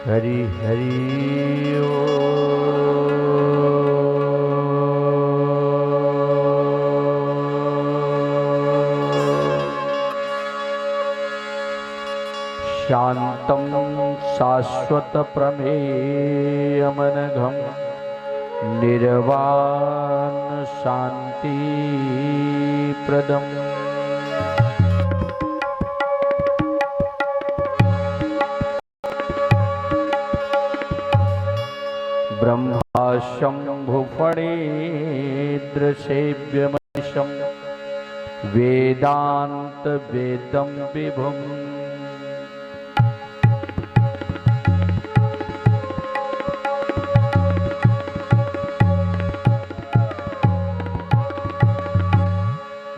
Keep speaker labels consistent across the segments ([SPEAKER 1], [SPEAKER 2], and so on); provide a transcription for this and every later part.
[SPEAKER 1] हरि हरि ओ। शांतं शाश्वत प्रमेयमनघं निर्वाण शांति प्रदम् ब्रह्मा शंभुफणीदृशेभ्यमनिशं वेदांत वेदं विभुम्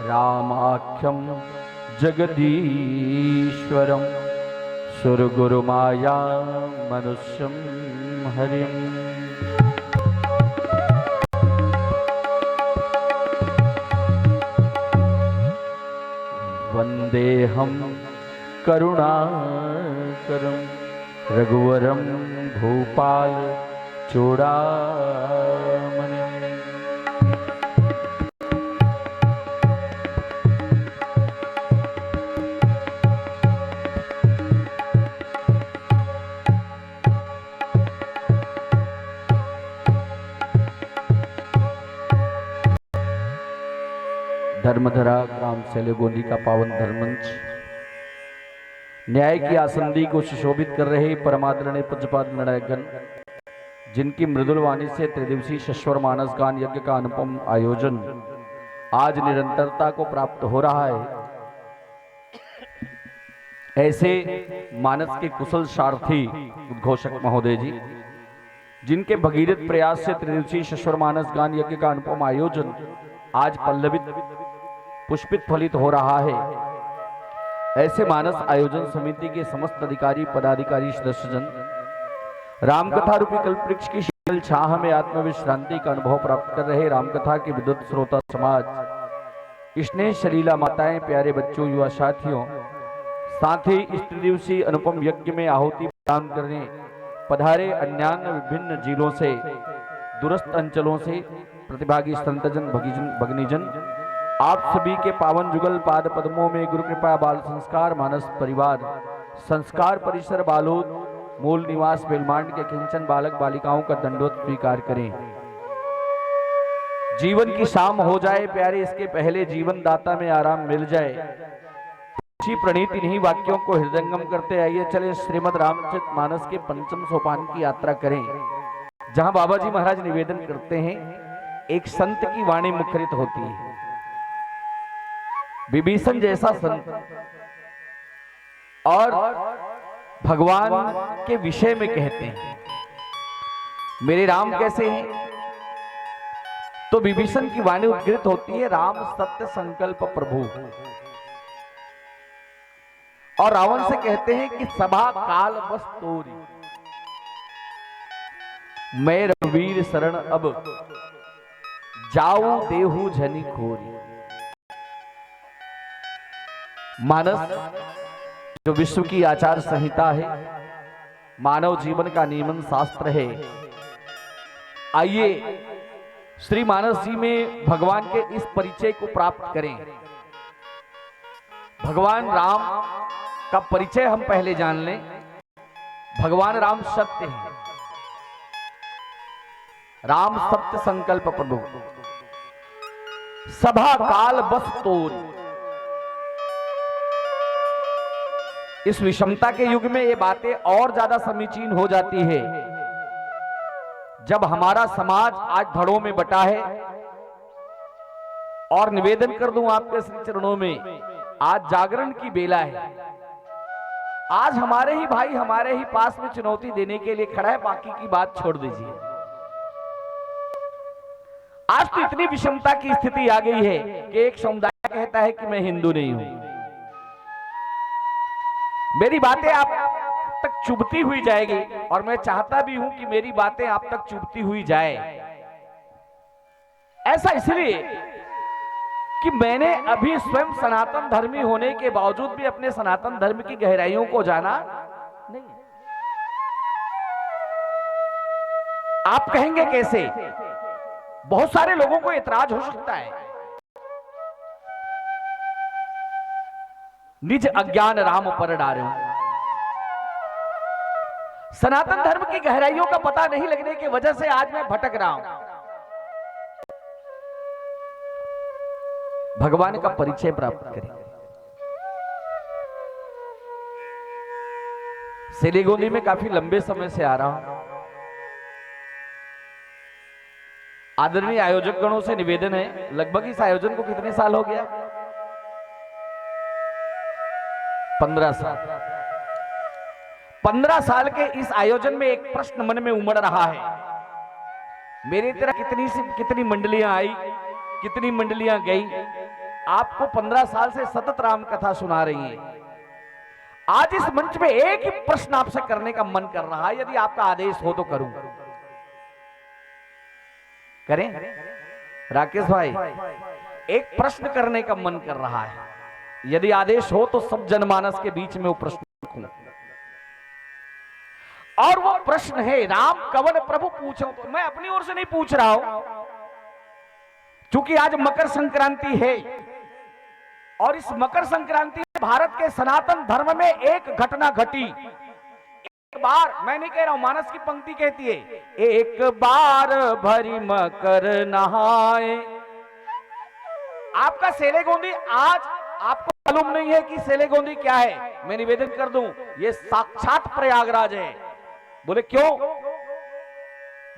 [SPEAKER 1] रामाख्यं जगदीश्वरं सुरगुरुमाया मनुष्यं हरिम् वन्देऽहं करुणाकरं रघुवरं भूपाल चूड़ामणिम्। धर्मधरा ग्राम शैले गोंदी का पावन धर्मंच न्याय की आसंदी को सुशोभित कर रहे परमादरणीय पूज्यपाद निर्णायकगण, जिनकी मृदुल वाणी से त्रिदिवसीय शश्वर मानस गान यज्ञ का अनुपम आयोजन आज निरंतरता को प्राप्त हो रहा है, ऐसे मानस के कुशल सारथी उद्घोषक महोदय जी, जिनके भगीरथ प्रयास से त्रिदिवसीय शश्वर मानस गान यज्ञ का अनुपम आयोजन आज पल्लवित पुष्पित फलित हो रहा है, ऐसे मानस आयोजन समिति के समस्त अधिकारी पदाधिकारी सदस्यजन रामकथा रूपी कल्पवृक्ष की शीतल छाह में आत्मविश्रांति का अनुभव प्राप्त कर रहे रामकथा के विद्वत श्रोता समाज, स्नेह शलीला माताएं, प्यारे बच्चों, युवा साथियों, साथ ही इस त्रिदिवसीय अनुपम यज्ञ में आहुति प्रदान करने पधारे अन्यान्य विभिन्न जिलों से, दूरस्थ अंचलों से प्रतिभागी संतजन भगनीजन, आप सभी के पावन जुगल पाद पद्मों में गुरु कृपा बाल संस्कार मानस परिवार संस्कार परिसर बालोद मूल निवास बेलमांड के किंचन बालक बालिकाओं का दंडोत स्वीकार करें। जीवन की शाम हो जाए प्यारे, इसके पहले जीवन दाता में आराम मिल जाए। अच्छी प्रणीत इन्हीं वाक्यों को हृदयंगम करते आइए चले श्रीमद् रामचरित मानस के पंचम सोपान की यात्रा करें, जहां बाबा जी महाराज निवेदन करते हैं, एक संत की वाणी मुखरित होती है। विभीषण जैसा संत और भगवान के विषय में कहते हैं मेरे राम कैसे हैं, तो विभीषण की वाणी उद्घृत होती है, राम सत्य संकल्प प्रभु। और रावण से कहते हैं कि सभा काल बस तोरी, मैं रघुवीर शरण अब जाऊ देहु झनी खोरी। मानस जो विश्व की आचार संहिता है, मानव जीवन का नियमन शास्त्र है, आइए श्री मानस जी में भगवान के इस परिचय को प्राप्त करें। भगवान राम का परिचय हम पहले जान लें। भगवान राम सत्य हैं, राम सत्य संकल्प प्रभु, सभा काल बस तोरी। इस विषमता के युग में ये बातें और ज्यादा समीचीन हो जाती है जब हमारा समाज आज धड़ों में बटा है। और निवेदन कर दूं आपके श्री चरणों में, आज जागरण की बेला है। आज हमारे ही भाई हमारे ही पास में चुनौती देने के लिए खड़ा है, बाकी की बात छोड़ दीजिए। आज तो इतनी विषमता की स्थिति आ गई है कि एक समुदाय कहता है कि मैं हिंदू नहीं हूं। मेरी बातें आप तक चुभती हुई जाएगी और मैं चाहता भी हूं कि मेरी बातें आप तक चुभती हुई जाए। ऐसा इसलिए कि मैंने अभी स्वयं सनातन धर्मी होने के बावजूद भी अपने सनातन धर्म की गहराइयों को जाना नहीं। आप कहेंगे कैसे? बहुत सारे लोगों को एतराज हो सकता है। निज अज्ञान राम पर डारे, सनातन धर्म की गहराइयों का पता नहीं लगने की वजह से आज मैं भटक रहा हूं। भगवान का परिचय प्राप्त करें। सिलीगुड़ी में काफी लंबे समय से आ रहा हूं। आदरणीय आयोजक गणों से निवेदन है, लगभग इस आयोजन को कितने साल हो गया? 15 साल। 15 साल के इस आयोजन में एक प्रश्न मन में उमड़ रहा है। मेरी तरह कितनी मंडलियां आई, कितनी मंडलियां गई, आपको 15 साल से सतत राम कथा सुना रही हैं। आज इस मंच में एक ही प्रश्न आपसे करने का मन कर रहा है, यदि आपका आदेश हो तो करूं। करें? राकेश भाई, एक प्रश्न करने का मन कर रहा है, यदि आदेश हो तो सब जनमानस के बीच में वो प्रश्न रखूं। और वो प्रश्न है, राम कवन प्रभु पूछो। तो मैं अपनी ओर से नहीं पूछ रहा हूं, क्योंकि आज मकर संक्रांति है और इस मकर संक्रांति में भारत के सनातन धर्म में एक घटना घटी। एक बार, मैं नहीं कह रहा हूं, मानस की पंक्ति कहती है, एक बार भरी मकर नहाए। आपका सेलेगोंदी, आज आपको मालूम नहीं है कि सेलेगोंदी क्या है। मैं निवेदन कर दूं, ये साक्षात प्रयागराज है। बोले क्यों?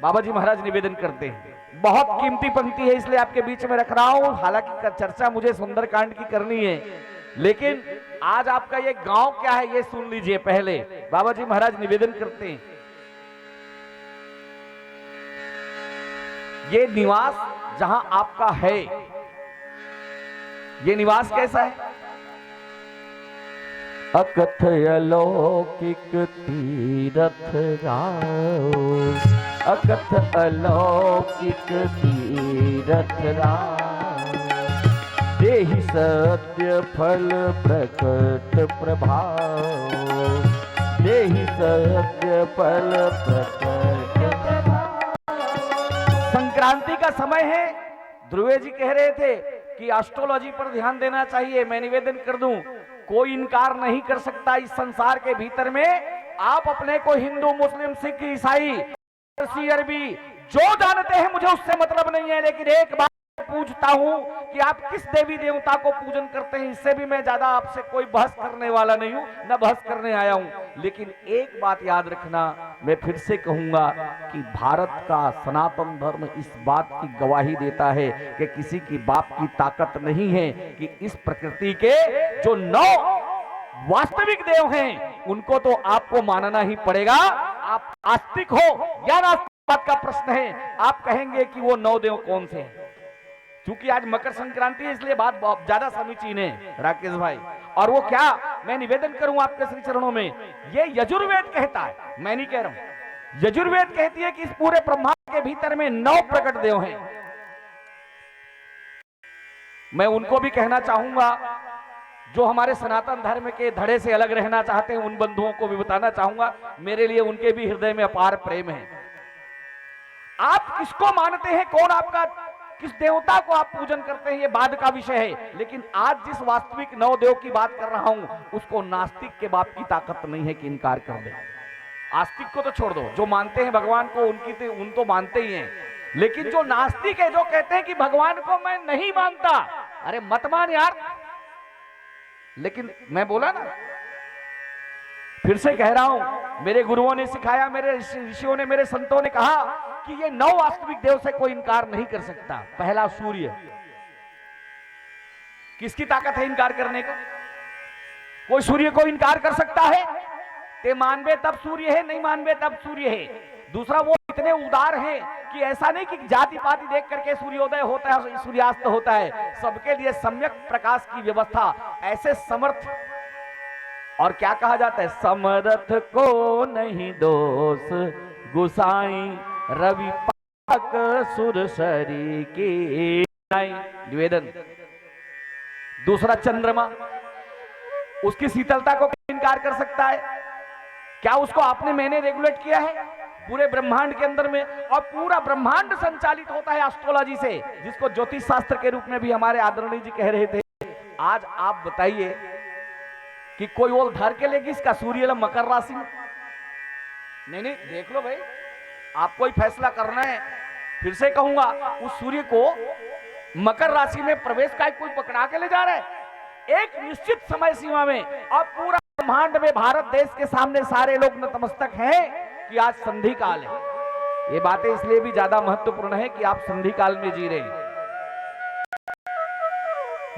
[SPEAKER 1] बाबा जी महाराज निवेदन करते हैं, बहुत कीमती पंक्ति है इसलिए आपके बीच में रख रहा हूं। हालांकि चर्चा मुझे सुंदरकांड की करनी है, लेकिन आज आपका ये गांव क्या है ये सुन लीजिए पहले। बाबा जी महाराज निवेदन करते हैं, ये निवास जहां आपका है, ये निवास कैसा है? अकथ अलौकिक तीरथ राव, अकथ अलौकिक तीरथ राव, देहि सत्य फल प्रकट प्रभाव, देहि सत्य फल प्रकट प्रभाव। संक्रांति का समय है। ध्रुवे जी कह रहे थे कि एस्ट्रोलॉजी पर ध्यान देना चाहिए। मैं निवेदन कर दूं, कोई इनकार नहीं कर सकता इस संसार के भीतर में आप अपने को हिंदू, मुस्लिम, सिख, ईसाई, पारसी, अरबी जो जानते हैं, मुझे उससे मतलब नहीं है। लेकिन एक बात पूछता हूं कि आप किस देवी देवता को पूजन करते हैं, इससे भी मैं ज्यादा आपसे कोई बहस करने वाला नहीं हूं, न बहस करने आया हूं। लेकिन एक बात याद रखना, मैं फिर से कहूंगा कि भारत का सनातन धर्म इस बात की गवाही देता है कि किसी की बाप की ताकत नहीं है कि इस प्रकृति के जो 9 वास्तविक देव हैं उनको तो आपको मानना ही पड़ेगा। आप आस्तिक हो या नास्तिक, बात का प्रश्न है। आप कहेंगे कि वो 9 देव कौन से हैं? क्योंकि आज मकर संक्रांति है इसलिए बात बहुत ज्यादा समीचीन है राकेश भाई। और वो क्या, मैं निवेदन करूं आपके श्री चरणों में, ये यजुर्वेद कहता है, मैं नहीं कह रहा हूं। यजुर्वेद कहती है कि इस पूरे ब्रह्मांड के भीतर में 9 प्रकट देव हैं। मैं उनको भी कहना चाहूंगा, जो हमारे सनातन धर्म के धड़े से अलग रहना चाहते हैं, उन बंधुओं को भी बताना चाहूंगा, मेरे लिए उनके भी हृदय में अपार प्रेम है। आप किसको मानते हैं, कौन आपका, किस देवता को आप पूजन करते हैं, ये बाद का विषय है। लेकिन आज जिस वास्तविक 9 देव की बात कर रहा हूं, उसको नास्तिक के बाप की ताकत नहीं है कि इनकार कर दे। आस्तिक को तो छोड़ दो, जो मानते हैं भगवान को उन तो मानते ही हैं। लेकिन जो नास्तिक है, जो कहते हैं कि भगवान को मैं नहीं मानता, अरे मत मान यार। लेकिन मैं बोला ना, फिर से कह रहा हूं, मेरे गुरुओं ने सिखाया, मेरे ऋषियों ने, मेरे संतों ने कहा कि ये 9 वास्तविक देव से कोई इनकार नहीं कर सकता। पहला सूर्य, किसकी ताकत है इनकार करने का? कोई सूर्य को इनकार कर सकता है? ते मानवे तब सूर्य है, नहीं मानवे तब सूर्य है। दूसरा, वो इतने उदार हैं कि ऐसा नहीं कि जाति पाति देख करके सूर्योदय होता है, सूर्यास्त होता है। सबके लिए सम्यक प्रकाश की व्यवस्था, ऐसे समर्थ। और क्या कहा जाता है, समर्थ को नहीं दोष गुसाई, रवि पाक सुरसरी की निवेदन। दूसरा, चंद्रमा, उसकी शीतलता को इनकार कर सकता है क्या? उसको आपने मैंने रेगुलेट किया है? पूरे ब्रह्मांड के अंदर में, और पूरा ब्रह्मांड संचालित होता है एस्ट्रोलॉजी से, जिसको ज्योतिष शास्त्र के रूप में भी हमारे आदरणीय जी कह रहे थे। आज आप बताइए कि कोई और धर के लेगी इसका सूर्य मकर राशि में? नहीं नहीं, देख लो भाई, आपको ही फैसला करना है। फिर से कहूंगा, उस सूर्य को मकर राशि में प्रवेश का कोई पकड़ा के ले जा रहा है एक निश्चित समय सीमा में, और पूरा ब्रह्मांड में भारत देश के सामने सारे लोग नतमस्तक हैं कि आज संधि काल है। ये बातें इसलिए भी ज्यादा महत्वपूर्ण है कि आप संधि काल में जी रहे हैं।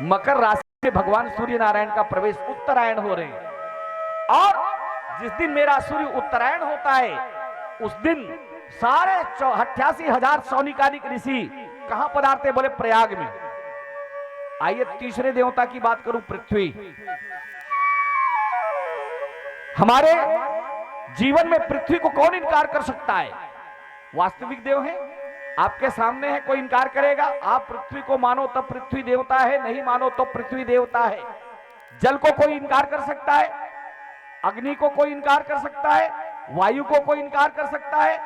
[SPEAKER 1] मकर राशि में भगवान सूर्य नारायण का प्रवेश उत्तरायण हो रहे हैं, और जिस दिन मेरा सूर्य उत्तरायण होता है उस दिन सारे 88,000 सौनिकादिक ऋषि कहां पधारते? बोले प्रयाग में। आइए तीसरे देवता की बात करूं, पृथ्वी। हमारे जीवन में पृथ्वी को कौन इनकार कर सकता है? वास्तविक देव है, आपके सामने है, कोई इनकार करेगा? आप पृथ्वी को मानो तब पृथ्वी देवता है, नहीं मानो तो पृथ्वी देवता है। जल को कोई इनकार कर सकता है? अग्नि को कोई इनकार कर सकता है? वायु को कोई इनकार कर सकता है?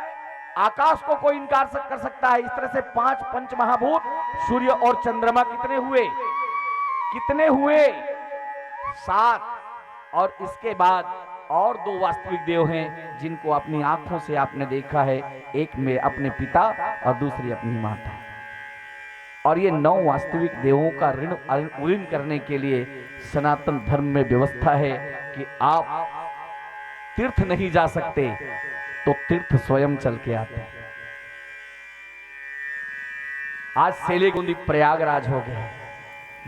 [SPEAKER 1] आकाश को कोई इनकार कर सकता है? इस तरह से 5 पंच महाभूत, सूर्य और चंद्रमा कितने हुए? कितने हुए? 7। और इसके बाद और 2 वास्तविक देव हैं जिनको अपनी आंखों से आपने देखा है, एक में अपने पिता और दूसरी अपनी माता। और ये 9 वास्तविक देवों का ऋण करने के लिए सनातन धर्म में व्यवस्था है कि आप तीर्थ नहीं जा सकते तो तीर्थ स्वयं चल के आते हैं। आज सेलेगुंदी प्रयागराज हो गया।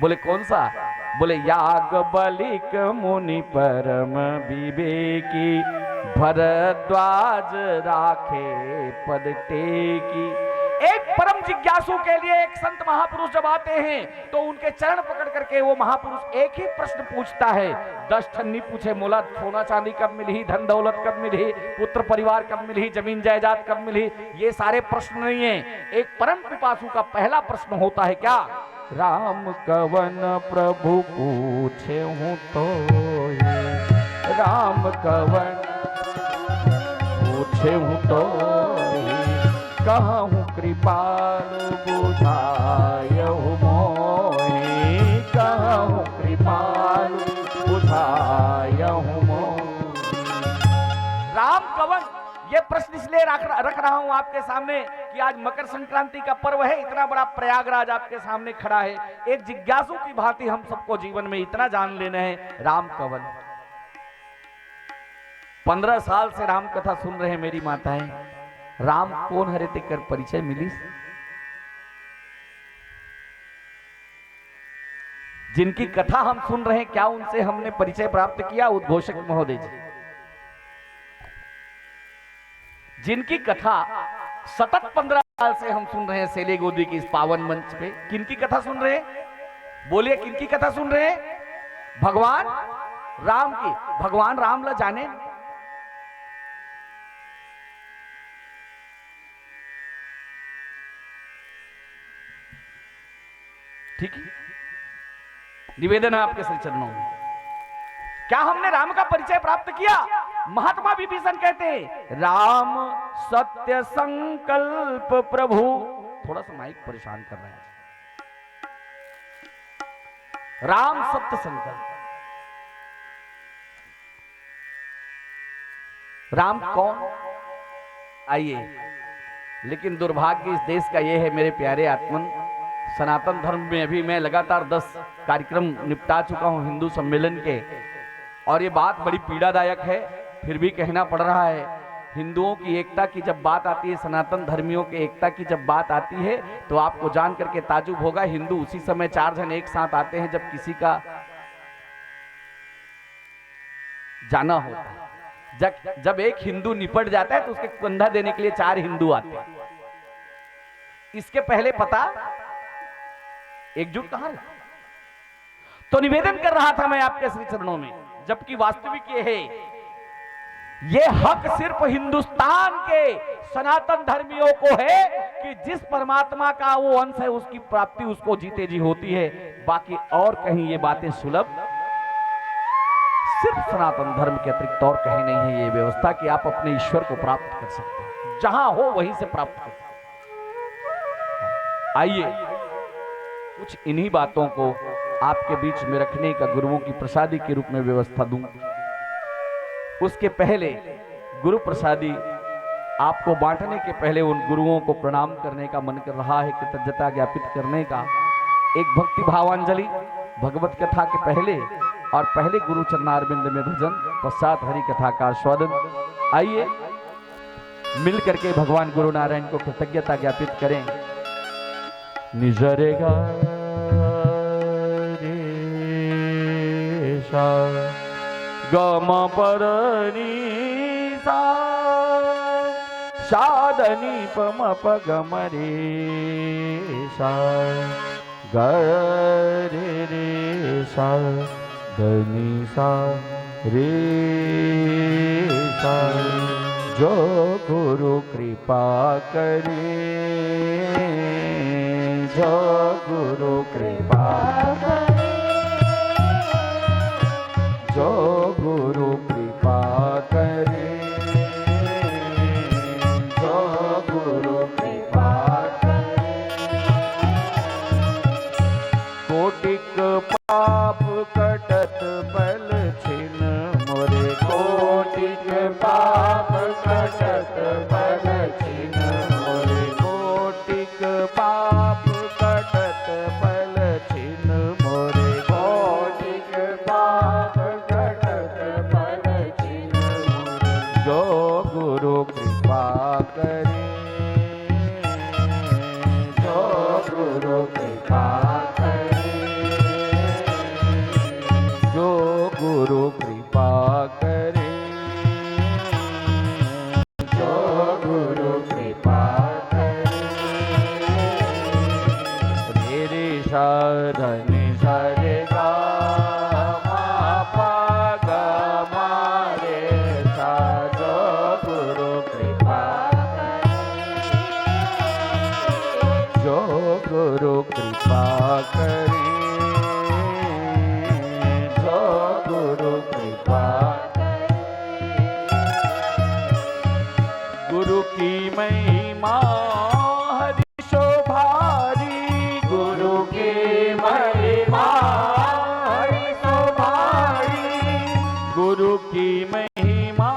[SPEAKER 1] बोले कौन सा? बोले याग बलिक मुनि परम विवेकी, भरद्वाज राखे पद टेकी। एक परम जिज्ञासु के लिए एक संत महापुरुष जब आते हैं तो उनके चरण पकड़ करके वो महापुरुष एक ही प्रश्न पूछता है। 10 ठन्नी पूछे, मोला सोना चांदी कब मिली, धन दौलत कब मिली, पुत्र परिवार कब मिली, जमीन जायदाद कब मिली, ये सारे प्रश्न नहीं है। एक परम पिपासु का पहला प्रश्न होता है क्या? राम कवन प्रभु पूछे हूँ तो, राम कवन पूछे हूँ तो, कहूँ कृपालु बुझायहु मोहि, कहूँ कृपालु बुझायहु मोहि। राम कवन, ये प्रश्न इसलिए रख रहा हूं आपके सामने कि आज मकर संक्रांति का पर्व है, इतना बड़ा प्रयागराज आपके सामने खड़ा है। एक जिज्ञासु की भांति हम सबको जीवन में इतना जान लेना है, राम कवन। 15 साल से राम कथा सुन रहे हैं मेरी माताएं। राम कौन हरे ते कर परिचय मिली? जिनकी कथा हम सुन रहे हैं, क्या उनसे हमने परिचय प्राप्त किया? उद्घोषक महोदय जी, जिनकी कथा सतत 15 साल से हम सुन रहे हैं सेलेगोदी की इस पावन मंच पे, किनकी कथा सुन रहे हैं? बोलिए, किनकी कथा सुन रहे हैं? भगवान राम की। भगवान राम ला जाने, ठीक है, निवेदन है आपके श्री चरणों में। क्या हमने राम का परिचय प्राप्त किया? महात्मा विभीषण कहते हैं, राम सत्य संकल्प प्रभु। थोड़ा सा माइक परेशान कर रहे हैं। राम सत्य संकल्प। राम कौन? आइए, लेकिन दुर्भाग्य इस देश का यह है मेरे प्यारे आत्मन, सनातन धर्म में अभी मैं लगातार 10 कार्यक्रम निपटा चुका हूं हिंदू सम्मेलन के, और ये बात बड़ी पीड़ादायक है, फिर भी कहना पड़ रहा है। हिंदुओं की एकता की जब बात आती है, सनातन धर्मियों की एकता की जब बात आती है, तो आपको जान करके ताजुब होगा, हिंदू उसी समय 4 जन एक साथ आते हैं जब किसी का जाना होता है। जब एक हिंदू निपट जाता है तो उसके कंधा देने के लिए 4 हिंदू आते हैं। इसके पहले पता एकजुट कहां है? तो निवेदन कर रहा था मैं आपके श्री चरणों में, जबकि वास्तविक ये है, ये हक सिर्फ हिंदुस्तान के सनातन धर्मियों को है कि जिस परमात्मा का वो अंश है उसकी प्राप्ति उसको जीते जी होती है। बाकी और कहीं ये बातें सुलभ सिर्फ सनातन धर्म के अतिरिक्त और कहीं नहीं है ये व्यवस्था कि आप अपने ईश्वर को प्राप्त कर सकते हैं। जहां हो वहीं से प्राप्त हो। आइए कुछ इन्हीं बातों को आपके बीच में रखने का गुरुओं की प्रसादी के रूप में व्यवस्था दूं। उसके पहले गुरु प्रसादी आपको बांटने के पहले उन गुरुओं को प्रणाम करने का मन कर रहा है, कृतज्ञता ज्ञापित करने का। एक भक्ति भावांजलि भगवत कथा के पहले और पहले गुरु चरणारविंद में भजन, पश्चात हरि कथा का आस्वादन। आइए मिल करके भगवान गुरु नारायण को कृतज्ञता ज्ञापित करें। निजरेगा गम परनी सा साधनी पम पगम रे सा गे रे सा धनी सा रे सा। जो गुरु कृपा करे, जो गुरु कृपा करे, जो गुरु कृपा करे, जो गुरु कृपा करे। कोटिक पाप कटत बल छिन मोरे, कोटिक पाप कटत बल छिन मोरे, कोटिक पाप कटत बल छिन मोरे, कोटिक पाप कटत बल छिन मोरे। जो गुरु कृपा करे, जो गुरु कृपा करे, जो गुरु कृपा करे, जो गुरु कृपा करे। मेरे साधन सरे गा मा पा गा मा रे सा। जो गुरु कृपा करे, जो गुरु कृपा करे, जो गुरु कृपा करे। गुरु की महिमा हरि शोभारी, गुरु की महिमा हरि शोभारी, गुरु की महिमा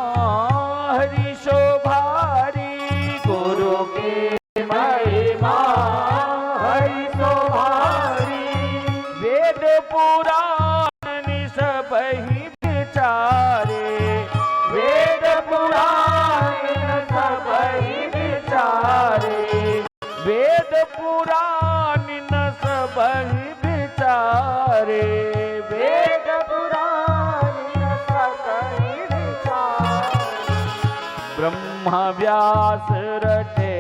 [SPEAKER 1] हरि शोभारी, गुरु की महिमा हरि शोभारी। वेद पुराण सबहि विचारे, वेद पुराण सबहि विचारे, वेद पुराण सबहि विचारे, वेद पुराण सबहि विचारे। ब्रह्मा व्यास रटे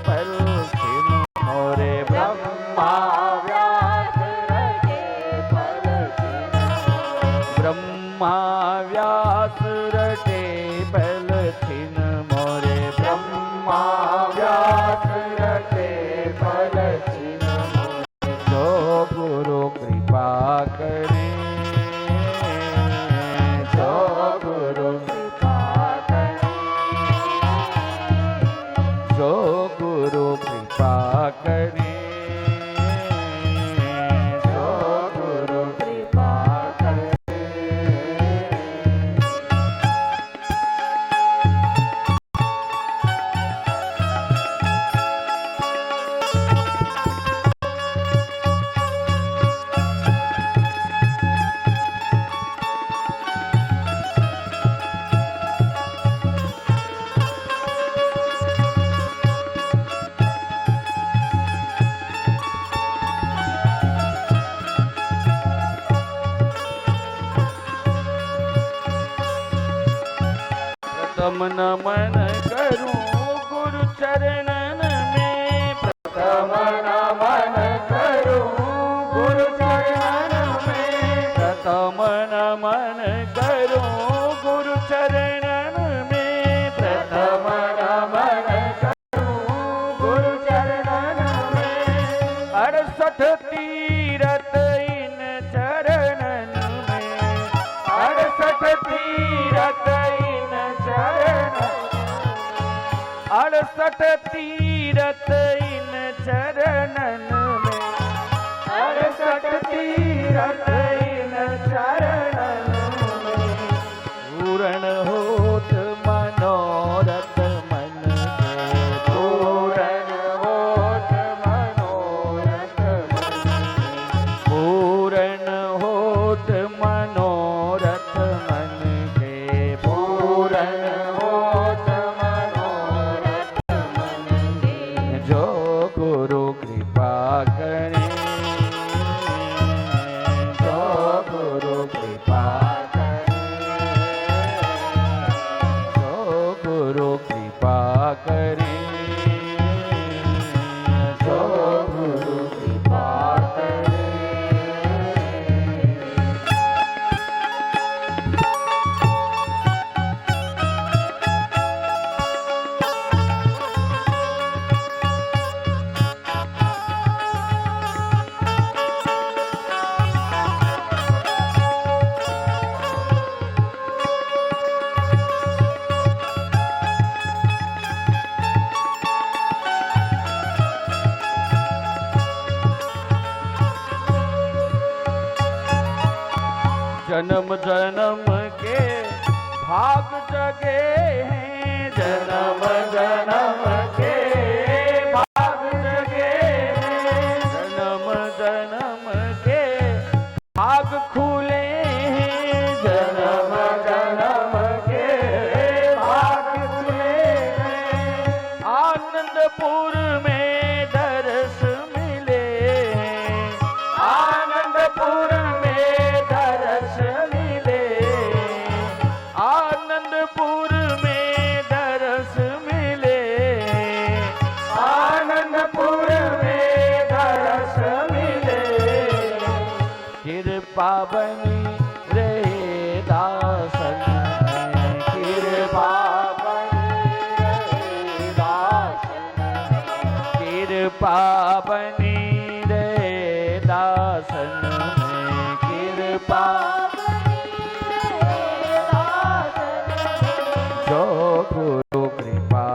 [SPEAKER 1] बल छिन मोरे, ब्रह्मा व्यास रटे बल छिन, ब्रह्मा व्यास रटे बल छिन मोरे, ब्रह्मा व्यास रटे बल छिन मोरे। जो गुरु कृपा करे, जो गुरु कृपा करे, जो गुरु कृपा करे, जो गुरु कृपा करे। प्रथम नमन करूं गुरु चरणन में, प्रथम नमन करूं गुरु चरणन में, प्रथम नमन करूं गुरु चरणन में, प्रथम नमन करूं गुरु चरणन में। 68 तीरथ इन चरणन में, 68 तीरथ इन चरणन, 68 68 तीरथ इन चरणन में, 68 तीरथ इन चरणन में, पूर्ण होत मनोरथ मन के, पूर्ण होत मनोरथ मन के, पूर्ण होत मनोरथ मन के, पूर्ण होत मनोरथ मन के, जो गुरु कृपा करे, जो गुरु कृपा करे, जो गुरु कृपा करे, जो गुरु कृपा करे। जन्म जन्म के भाग जगे हैं, जन्म जन्म के भाग जगे हैं, जन्म जन्म के भाग खुले हैं, जन्म जन्म के भाग खुले हैं, आनंदपुर में दर्श मिले हैं, आनंदपुर में दर्श मिले, आनंदपुर में दर्श मिले, आनंदपुर में दर्श मिले, कृपा बनी रहे दासन में, कृपा बनी रहे दासन में, कृपा बनी रहे दासन में, कृपा जो गुरु कृपा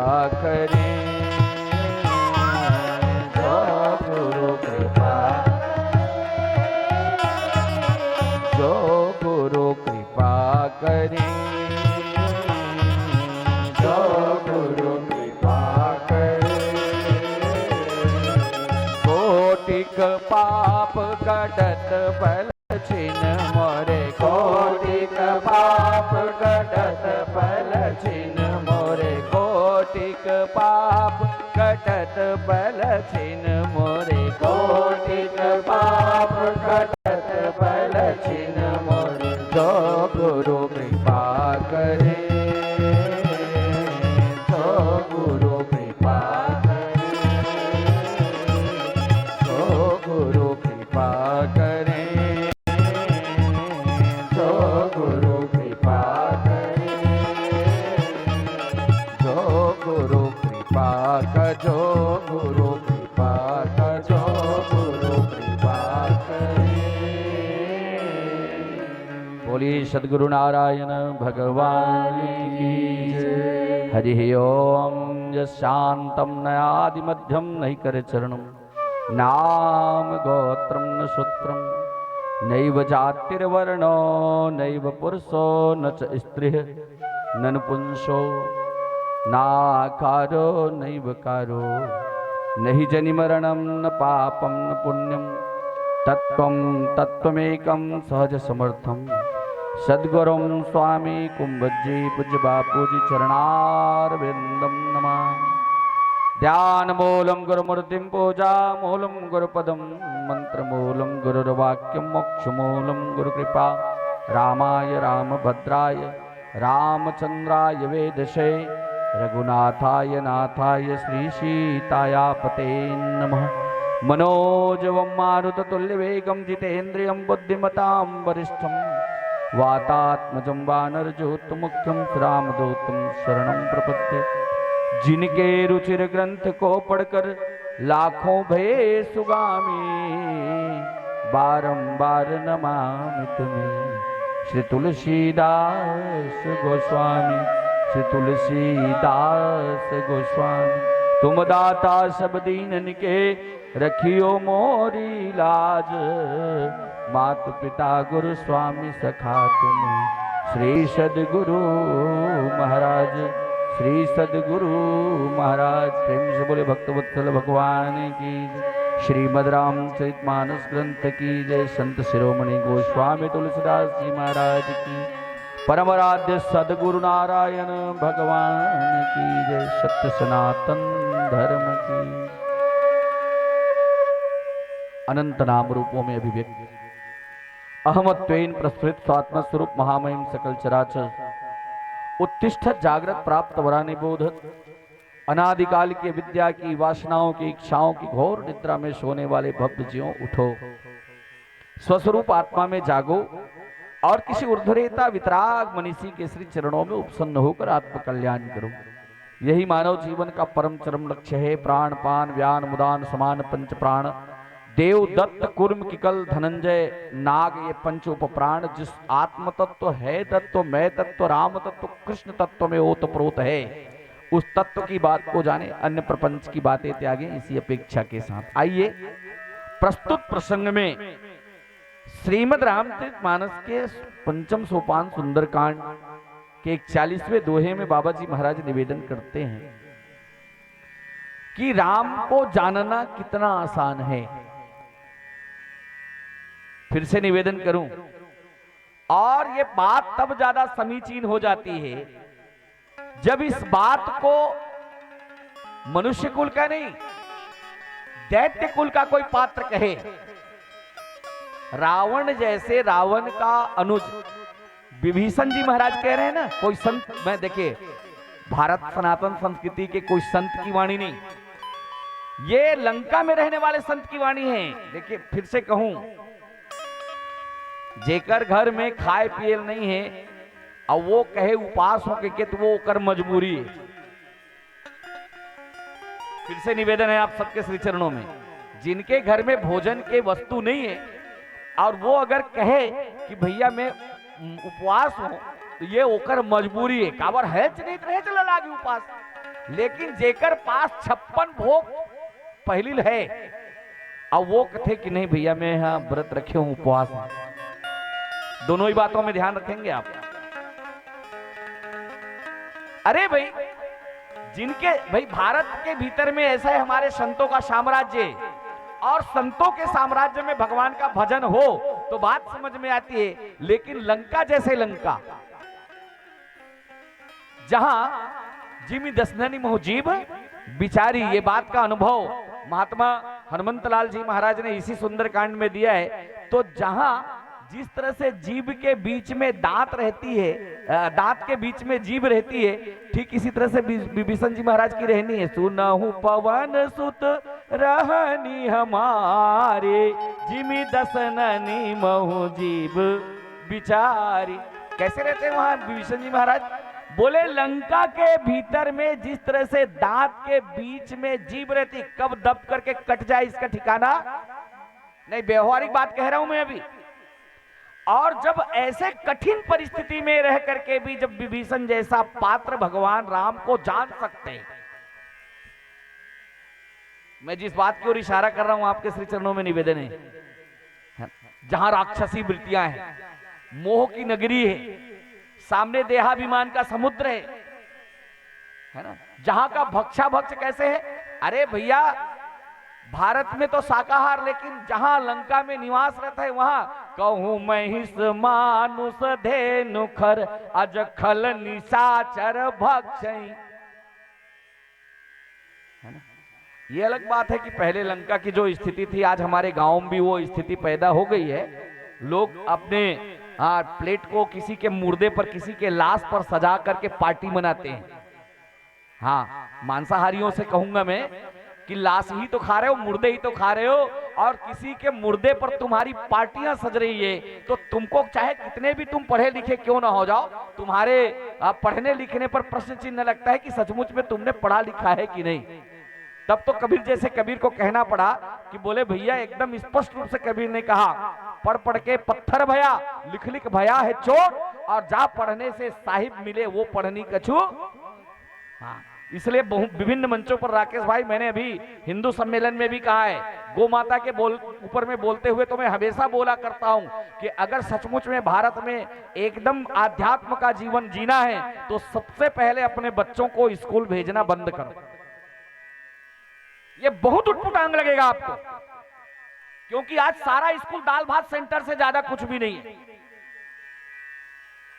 [SPEAKER 1] करे, जो गुरु कृपा, जो गुरु कृपा करे, जो गुरु कृपा करे, कोटिक पाप कटत बल छिन मोरे, कोटिक पाप कटत बल छिन मोरे, कोटिक पाप कटत बल छिन मोरे, कोटिक पाप कटत बल छिन मोरे, जो गुरु कृपा करे, जो गुरु कृपा करे, जो गुरु कृपा करे, जो गुरु कृपा करे, जो गुरु कृपा का, जो गुरु कृपा का, जो गुरु कृपा करे। बोलिए सद्गुरु नारायण भगवान की जय। हरि ओम। शांतम न आदि मध्यम नहीं करे चरणम, नाम गोत्रम न सूत्रम, नैव जातिर्वर्णो नैव पुरुषो न च स्त्रिः नन पुंसो नाकारो नैव कारो, नहि जनिमरणं न पापं न पुण्यं, तत्त्वं तत्त्वमेकं सहज समर्थं, सद्गुरुं स्वामी कुंभज्जी पूज्य बापूजी चरणारविंदं नमः। ध्यान मूलम गुरुमूर्तिं पूजा मूलम गुरुपदम मंत्र मूलम गुरुर्वाक्यम मोक्ष मूलम गुरुकृपा, रामाय रामभद्राय रामचंद्राय वेदसे, रघुनाथाय नाथाय श्री सीतायापते नमः। मनोजवं मारुततुल्यवेगं जितेन्द्रियं बुद्धिमतां वरिष्ठं, वातात्मजं वानरजोत्तमुख्यं रामदूतं शरणं प्रपद्ये। जिनके रुचिर ग्रंथ को पढ़कर लाखों भये सुगामी, बारंबार नमामि तुम्हें श्री तुलसीदास गोस्वामी। श्री तुलसीदास गोस्वामी। तुम दाता सब दीनन के रखियो मोरी लाज, मात पिता गुरु स्वामी सखा तुम श्री सदगुरु महाराज, श्री सदगुरु महाराज। प्रेम से बोले भक्तवत्सल भगवान की जय। श्रीमद् रामचरितमानस ग्रंथ की जय। संत शिरोमणि गोस्वामी तुलसीदास जी महाराज की। परम आराध्य सदगुरु नारायण भगवान की जय। सत्य सनातन धर्म की। अनंत नाम रूपों में अभिव्यक्त अहमत्वेन प्रस्फुरित स्वात्म स्वरूप महामहिम सकल चराचर, उत्तिष्ठ जागृत प्राप्त वरानि बोधत, अनादिकाल की विद्या की वासनाओं की इच्छाओं की घोर निद्रा में सोने वाले भक्त जीवों, उठो, स्वस्वरूप आत्मा में जागो और किसी ऊर्ध्वरेता वितराग मनीषी के श्री चरणों में उपसन्न होकर आत्म कल्याण करो। यही मानव जीवन का परम चरम लक्ष्य है। प्राण पान व्यान मुदान समान पंच प्राण, देव दत्त कुर्म किकल धनंजय नाग, ये पंच उप प्राण जिस आत्म तत्व है तत्व मैं तत्व राम तत्व कृष्ण तत्व में ओत प्रोत है, उस तत्व की बात को जाने, अन्य प्रपंच की बातें त्यागे। इसी अपेक्षा के साथ आइए प्रस्तुत प्रसंग में श्रीमद् रामचरितमानस के पंचम सोपान सुंदरकांड के 41वें दोहे में बाबा जी महाराज निवेदन करते हैं कि राम को जानना कितना आसान है। फिर से निवेदन करूं, और ये बात तब ज्यादा समीचीन हो जाती है जब इस बात को मनुष्य कुल का नहीं, दैत्य कुल का कोई पात्र कहे। रावण जैसे रावण का अनुज विभीषण जी महाराज कह रहे हैं ना, कोई संत, मैं देखिए भारत सनातन संस्कृति के कोई संत की वाणी नहीं, ये लंका में रहने वाले संत की वाणी है। देखिए फिर से कहूं, जेकर घर में खाए पिए नहीं है और वो कहे उपास हो के तो वो कर मजबूरी है। फिर से निवेदन है आप सबके श्री चरणों में, जिनके घर में भोजन के वस्तु नहीं है और वो अगर कहे कि भैया मैं उपवास हूं, तो ये ओकर मजबूरी है। काबर है नहीं रहे चला लागी उपास, लेकिन जेकर पास 56 भोग पहली है और वो कथे कि नहीं भैया मैं यहाँ व्रत रखे हूं, उपवास है। दोनों ही बातों में ध्यान रखेंगे आप। अरे भाई, जिनके भाई भारत के भीतर में ऐसा है, हमारे संतों का साम्राज्य, और संतों के साम्राज्य में भगवान का भजन हो तो बात समझ में आती है। लेकिन लंका जैसे लंका, जहां जिमी दसननी मोहजीब बिचारी, ये बात का अनुभव महात्मा हनुमंतलाल जी महाराज ने इसी सुंदरकांड में दिया है। तो जहां जिस तरह से जीभ के बीच में दांत रहती है, दांत के बीच में जीभ रहती है, ठीक इसी तरह से विभीषण जी महाराज की रहनी है। सुनहु पवन सुत रहनी हमारे, जिमी दसननी महु जीभ बिचारी। कैसे रहते हैं वहां विभीषण जी महाराज? बोले लंका के भीतर में जिस तरह से दांत के बीच में जीभ रहती, कब दब करके कट जाए इसका ठिकाना नहीं, व्यवहारिक बात कह रहा हूं मैं अभी। और जब ऐसे कठिन परिस्थिति में रह करके भी जब विभीषण जैसा पात्र भगवान राम को जान सकते हैं, मैं जिस बात की ओर इशारा कर रहा हूं आपके श्री चरणों में निवेदन है, जहां राक्षसी वृत्तियां हैं, मोह की नगरी है, सामने देहाभिमान का समुद्र है ना, जहां का भक्षा भक्ष कैसे है। अरे भैया भारत में तो शाकाहार, लेकिन जहां लंका में निवास रहता है वहां कहूं महिष मानुष धेनु खर अज खल निशाचर भक्षई, है ना। ये अलग बात है कि पहले लंका की जो स्थिति थी, आज हमारे गांव में भी वो स्थिति पैदा हो गई है। लोग अपने प्लेट को किसी के मुर्दे पर, किसी के लाश पर सजा करके पार्टी मनाते हैं। हाँ, मांसाहारियों से कहूंगा मैं कि लाश ही तो खा रहे हो, मुर्दे ही तो खा रहे हो, और किसी के मुर्दे पर तुम्हारी पार्टियां सज रही है, तो तुमको चाहे कितने भी तुम पढ़े लिखे क्यों ना हो जाओ, तुम्हारे पढ़ने लिखने पर प्रश्न चिन्ह लगता है कि सचमुच में तुमने पढ़ा लिखा है कि नहीं। तब तो कबीर जैसे कबीर को कहना पड़ा कि बोले भैया एकदम स्पष्ट रूप से कबीर ने कहा, पढ़ पढ़ के पत्थर भया, लिख लिख भया है चोट, और जा पढ़ने से साहिब मिले वो पढ़नी कछु। हाँ, इसलिए विभिन्न मंचों पर राकेश भाई मैंने अभी हिंदू सम्मेलन में भी कहा है, गौ माता के ऊपर में बोलते हुए तो मैं हमेशा बोला करता हूं कि अगर सचमुच में भारत में एकदम आध्यात्म का जीवन जीना है तो सबसे पहले अपने बच्चों को स्कूल भेजना बंद करो। ये बहुत उटपुटांग लगेगा आपको, क्योंकि आज सारा स्कूल दाल भात सेंटर से ज्यादा कुछ भी नहीं है।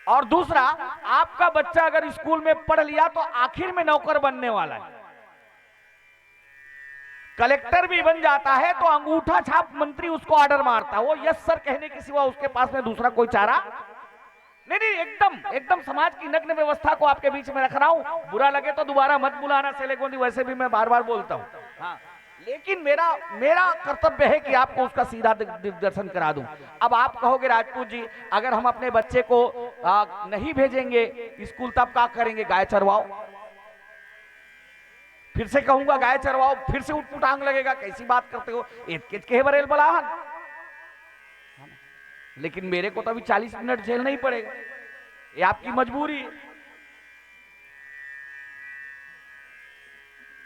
[SPEAKER 1] और दूसरा, आपका बच्चा अगर स्कूल में पढ़ लिया तो आखिर में नौकर बनने वाला है, कलेक्टर भी बन जाता है तो अंगूठा छाप मंत्री उसको ऑर्डर मारता है, वो यस सर कहने के सिवा उसके पास में दूसरा कोई चारा नहीं। नहीं, एकदम एकदम समाज की नग्न व्यवस्था को आपके बीच में रख रहा हूं, बुरा लगे तो दोबारा मत बुलाना सेलेगोंदी, वैसे भी मैं बार बार बोलता हूं। हाँ, लेकिन मेरा कर्तव्य है कि आपको उसका सीधा दिग्दर्शन करा दूं। अब आप कहोगे राजपूत जी अगर हम अपने बच्चे को नहीं भेजेंगे स्कूल तब क्या करेंगे? गाय चरवाओ। फिर से कहूंगा गाय चरवाओ, फिर से उटपुटांग लगेगा, कैसी बात करते हो, के बरेल बलाहन। लेकिन मेरे को तो अभी 40 मिनट झेलना ही पड़ेगा, ये आपकी मजबूरी है।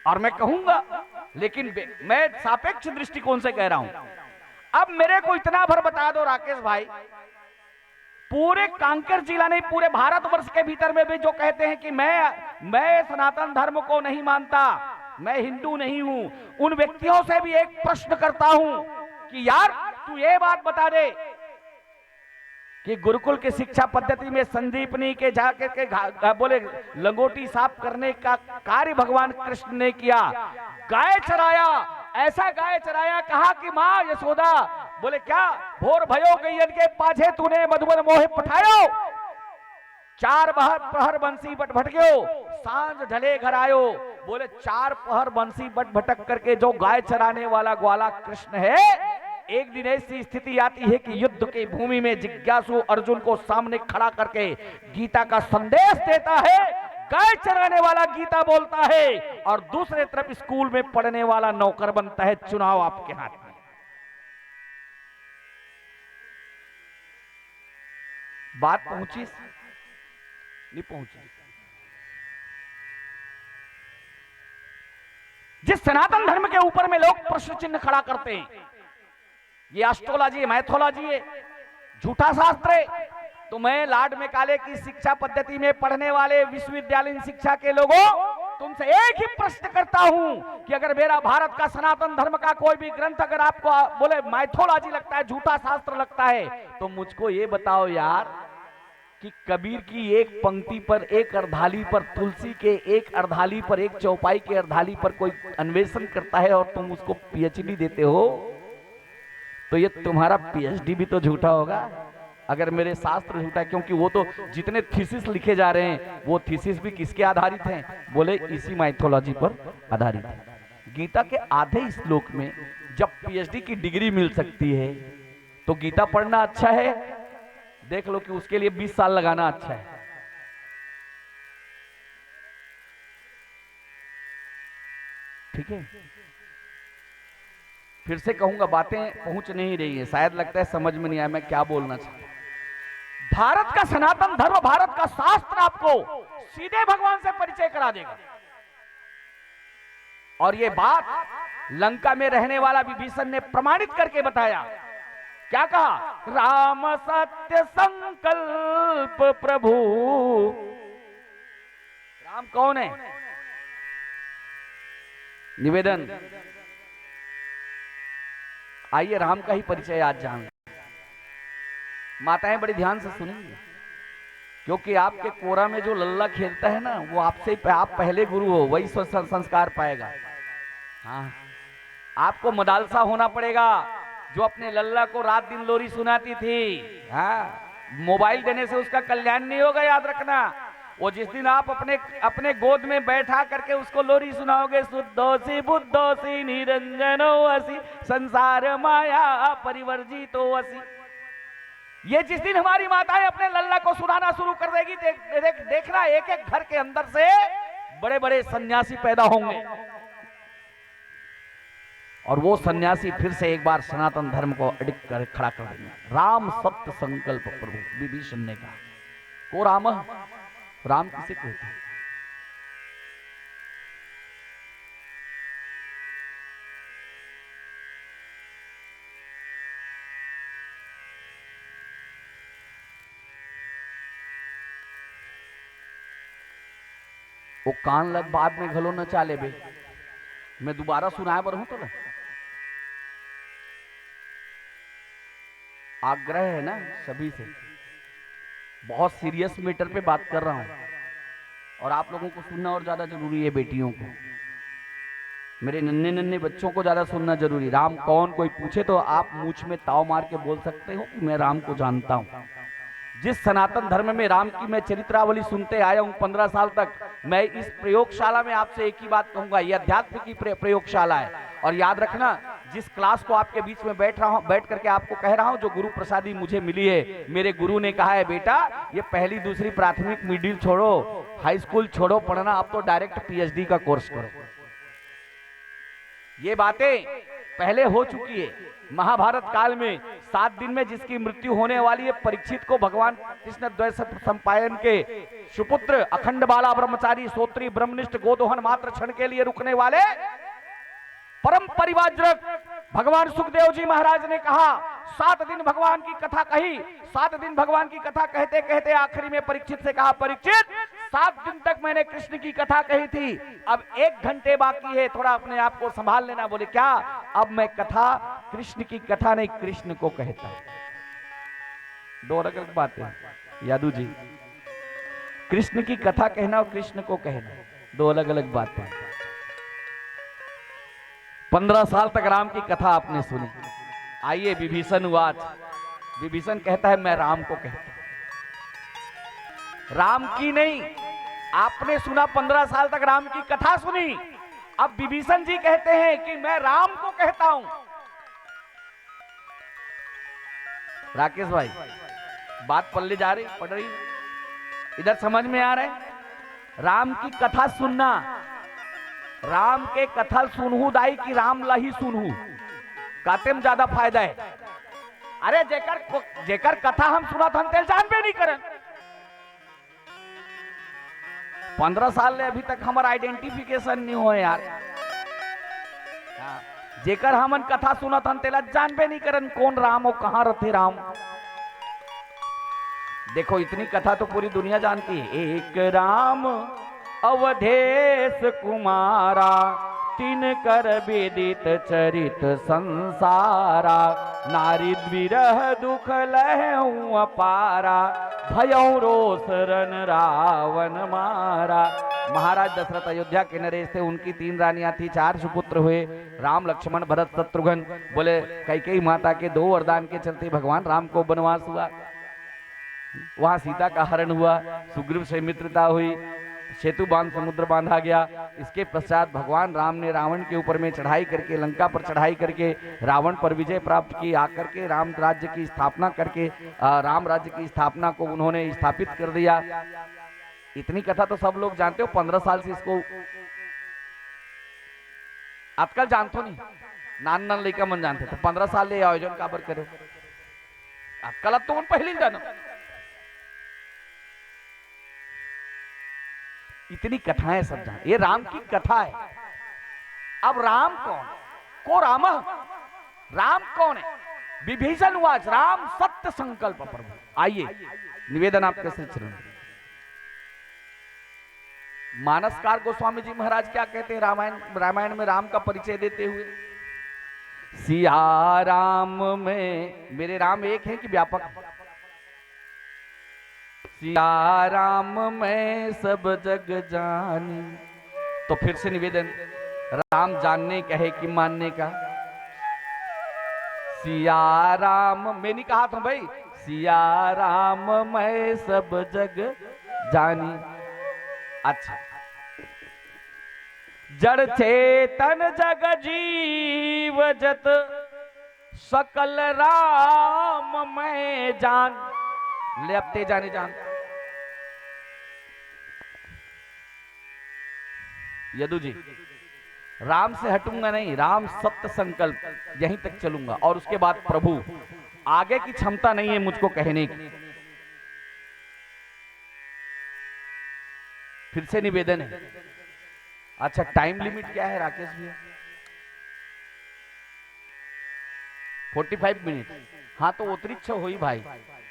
[SPEAKER 1] और मैं कहूंगा, लेकिन मैं सापेक्ष दृष्टिकोण से कह रहा हूं। अब मेरे को इतना भर बता दो राकेश भाई, पूरे कांकेर जिला नहीं पूरे भारतवर्ष के भीतर में भी जो कहते हैं कि मैं सनातन धर्म को नहीं मानता, मैं हिंदू नहीं हूं, उन व्यक्तियों से भी एक प्रश्न करता हूं कि यार तू ये बात बता दे कि गुरुकुल की शिक्षा पद्धति में संदीपनी के जाकर के बोले लंगोटी साफ करने का कार्य भगवान कृष्ण ने किया, गाय चराया, ऐसा गाय चराया, कहा कि मां यशोदा बोले क्या भोर भयो गैयन के पाछे तूने मधुबन मोहे पठायो, 4 पहर बंसी बट भटक्यो, सांझ ढले घर आयो। बोले 4 पहर बंसी बट भटक करके जो गाय चराने वाला ग्वाला कृष्ण है, एक दिन ऐसी स्थिति आती है कि युद्ध की भूमि में जिज्ञासु अर्जुन को सामने खड़ा करके गीता का संदेश देता है, गाय चराने वाला गीता बोलता है और दूसरे तरफ स्कूल में पढ़ने वाला नौकर बनता है। चुनाव आपके हाथ में। बात पहुंची नहीं पहुंची? जिस सनातन धर्म के ऊपर में लोग प्रश्न चिन्ह खड़ा करते हैं, ये एस्ट्रोलॉजी है, मैथोलॉजी है, झूठा शास्त्र है, तो मैं लॉर्ड मैकाले की शिक्षा पद्धति में पढ़ने वाले विश्वविद्यालय शिक्षा के लोगों तुमसे एक ही प्रश्न करता हूं कि अगर मेरा भारत का सनातन धर्म का कोई भी ग्रंथ अगर आपको बोले मैथोलॉजी लगता है, झूठा शास्त्र लगता है, तो मुझको ये बताओ यार कि कबीर की एक पंक्ति पर, एक अर्धाली पर, तुलसी के एक अर्धाली पर, एक चौपाई के अर्धाली पर कोई अन्वेषण करता है और तुम उसको पीएचडी देते हो, तो ये तुम्हारा पीएचडी भी तो झूठा होगा अगर मेरे शास्त्र झूठा है। क्योंकि वो तो जितने थीसिस लिखे जा रहे हैं वो थीसिस भी किसके आधारित हैं? बोले इसी माइथोलॉजी पर आधारित है। गीता के आधे श्लोक में जब पीएचडी की डिग्री मिल सकती है तो गीता पढ़ना अच्छा है? देख लो कि उसके लिए 20 साल लगाना अच्छा है। ठीक है, फिर से कहूंगा, बातें पहुंच नहीं रही है, शायद लगता है समझ में नहीं आया मैं क्या बोलना चाहता। भारत का सनातन धर्म, भारत का शास्त्र आपको सीधे भगवान से परिचय करा देगा। और ये बात लंका में रहने वाला विभीषण ने प्रमाणित करके बताया। क्या कहा? राम सत्य संकल्प प्रभु। राम कौन है? निवेदन, आइए राम का ही परिचय आज जान। माताएं बड़ी ध्यान से सुनेंगे, क्योंकि आपके कोरा में जो लल्ला खेलता है ना, वो आपसे आप पहले गुरु हो, वही संस्कार पाएगा। हाँ, आपको मदालसा होना पड़ेगा जो अपने लल्ला को रात दिन लोरी सुनाती थी। हाँ, मोबाइल देने से उसका कल्याण नहीं होगा, याद रखना। वो जिस दिन आप अपने गोद में बैठा करके उसको लोरी सुनाओगे, शुद्धोसी बुद्धोसी निरंजनो असी संसार माया परिवर्जितो असी, ये जिस दिन हमारी माताएं अपने लल्ला को सुनाना शुरू कर देगी, देखना एक एक घर के अंदर से बड़े बड़े सन्यासी पैदा होंगे और वो सन्यासी फिर से एक बार सनातन धर्म को अडिग कर खड़ा कर देंगे। राम सत्य संकल्प प्रभु, विभीषण ने कहा। को राम, राम किसे कहते हैं? वो कान लग बाद में घलो न चाले बे, मैं दोबारा सुनाए बर हूं तो ना, आग्रह है ना सभी से, बहुत सीरियस मैटर पे बात कर रहा हूं और आप लोगों को सुनना और ज्यादा जरूरी है। बेटियों को, मेरे नन्हे नन्हे बच्चों को ज्यादा सुनना जरूरी। राम कौन कोई पूछे तो आप मूछ में ताव मार के बोल सकते हो कि मैं राम को जानता हूं। जिस सनातन धर्म में राम की मैं चरित्रावली सुनते आया हूं 15 साल तक, मैं इस प्रयोगशाला में आपसे एक ही बात कहूंगा, यह अध्यात्म की प्रयोगशाला है। और याद रखना, जिस क्लास को आपके बीच में बैठ करके आपको कह रहा हूं, जो गुरु प्रसादी मुझे मिली है, मेरे गुरु ने कहा है बेटा ये पहली दूसरी प्राथमिक मिडिल छोड़ो, हाई स्कूल छोड़ो पढ़ना, अब तो डायरेक्ट पीएचडी का कोर्स करो। ये बातें पहले हो चुकी है। महाभारत काल में 7 दिन में जिसकी मृत्यु होने वाली है, परीक्षित को भगवान कृष्ण द्वैत संपायन के सुपुत्र अखंड बाला ब्रह्मचारी सोत्री ब्रह्मनिष्ठ गोदोहन मात्र क्षण के लिए रुकने वाले परम परिवारक भगवान सुखदेव जी महाराज ने कहा, 7 दिन भगवान की कथा कही। 7 दिन भगवान की कथा कहते कहते आखिरी में परीक्षित से कहा, परीक्षित 7 दिन तक मैंने कृष्ण की कथा कही थी, अब 1 घंटे बाकी है, थोड़ा अपने आप को संभाल लेना। बोले क्या? अब मैं कथा कृष्ण की कथा नहीं, कृष्ण को कहता। 2 अलग अलग बातें यादू जी, कृष्ण की कथा कहना और कृष्ण को कहना 2 अलग अलग बातें। 15 साल तक राम की कथा आपने सुनी। आइए विभीषण वाच, विभीषण कहता है मैं राम को कहता, राम की नहीं। आपने सुना 15 साल तक राम की कथा सुनी, अब विभीषण जी कहते हैं कि मैं राम को कहता हूं। राकेश भाई बात पल्ले जा रही, पढ़ रही, इधर समझ में आ रहा है? राम की कथा सुनना, राम के कथा सुनहू दाई की राम लही सुनहू, काते में ज्यादा फायदा है। अरे जेकर कथा हम सुना था तेल जानबे नहीं करन। 15 साल ले अभी तक हमारा आइडेंटिफिकेशन नहीं हो यार। जेकर हमन कथा सुना था तेला जानबे नहीं करन कौन राम और कहां रहते राम। देखो इतनी कथा तो पूरी दुनिया जानती है। एक राम अवधेश कुमारा, तीन कर विदित चरित संसारा, नारी विरह दुख लहऊ अपारा, भयऊ रोष रन रावण मारा। महाराज दशरथ अयोध्या के नरेश थे, उनकी 3 रानियां थी, 4 सुपुत्र हुए, राम लक्ष्मण भरत शत्रुघ्न। बोले कैकेयी माता के 2 वरदान के चलते भगवान राम को वनवास हुआ, वहां सीता का हरण हुआ, सुग्रीव से मित्रता हुई, सेतु बांध समुद्र बांधा गया। इसके पश्चात भगवान राम ने रावण के ऊपर में चढ़ाई करके, लंका पर चढ़ाई करके रावण पर विजय प्राप्त की, आकर के राम राज्य की स्थापना करके राम राज्य की स्थापना को उन्होंने स्थापित कर दिया। इतनी कथा तो सब लोग जानते हो। 15 साल से इसको आजकल जानते नहीं, नान नान लड़का मन जानते थे। 15 साल ले आयोजन काबर करो आजकल, अब तो पहले जानो। इतनी कथाएं सब जान, ये राम की कथा है। अब राम कौन? को राम, राम कौन है? विभीषण वाच, राम सत्य संकल्प प्रभु। आइए निवेदन आपके से चरण। मानसकार गोस्वामी जी महाराज क्या कहते हैं रामायण में राम का परिचय देते हुए? सिया राम में, मेरे राम एक है कि व्यापक? सिया राम में सब जग जानी। तो फिर से निवेदन, राम जानने का है कि मानने का? सिया राम, मैं नहीं कहा था भाई, सिया राम मैं सब जग जानी। अच्छा, जड़ चेतन जग जीव जत सकल राम मैं जान। ले अब ते जाने जान। यदु जी, राम से हटूंगा नहीं, राम सत्य संकल्प, यहीं तक चलूंगा। और उसके बाद प्रभु, आगे की क्षमता नहीं है मुझको कहने की। फिर से निवेदन है। अच्छा, टाइम लिमिट क्या है राकेश भैया? 45 मिनट। हाँ तो उत्तरीक्ष हुई भाई,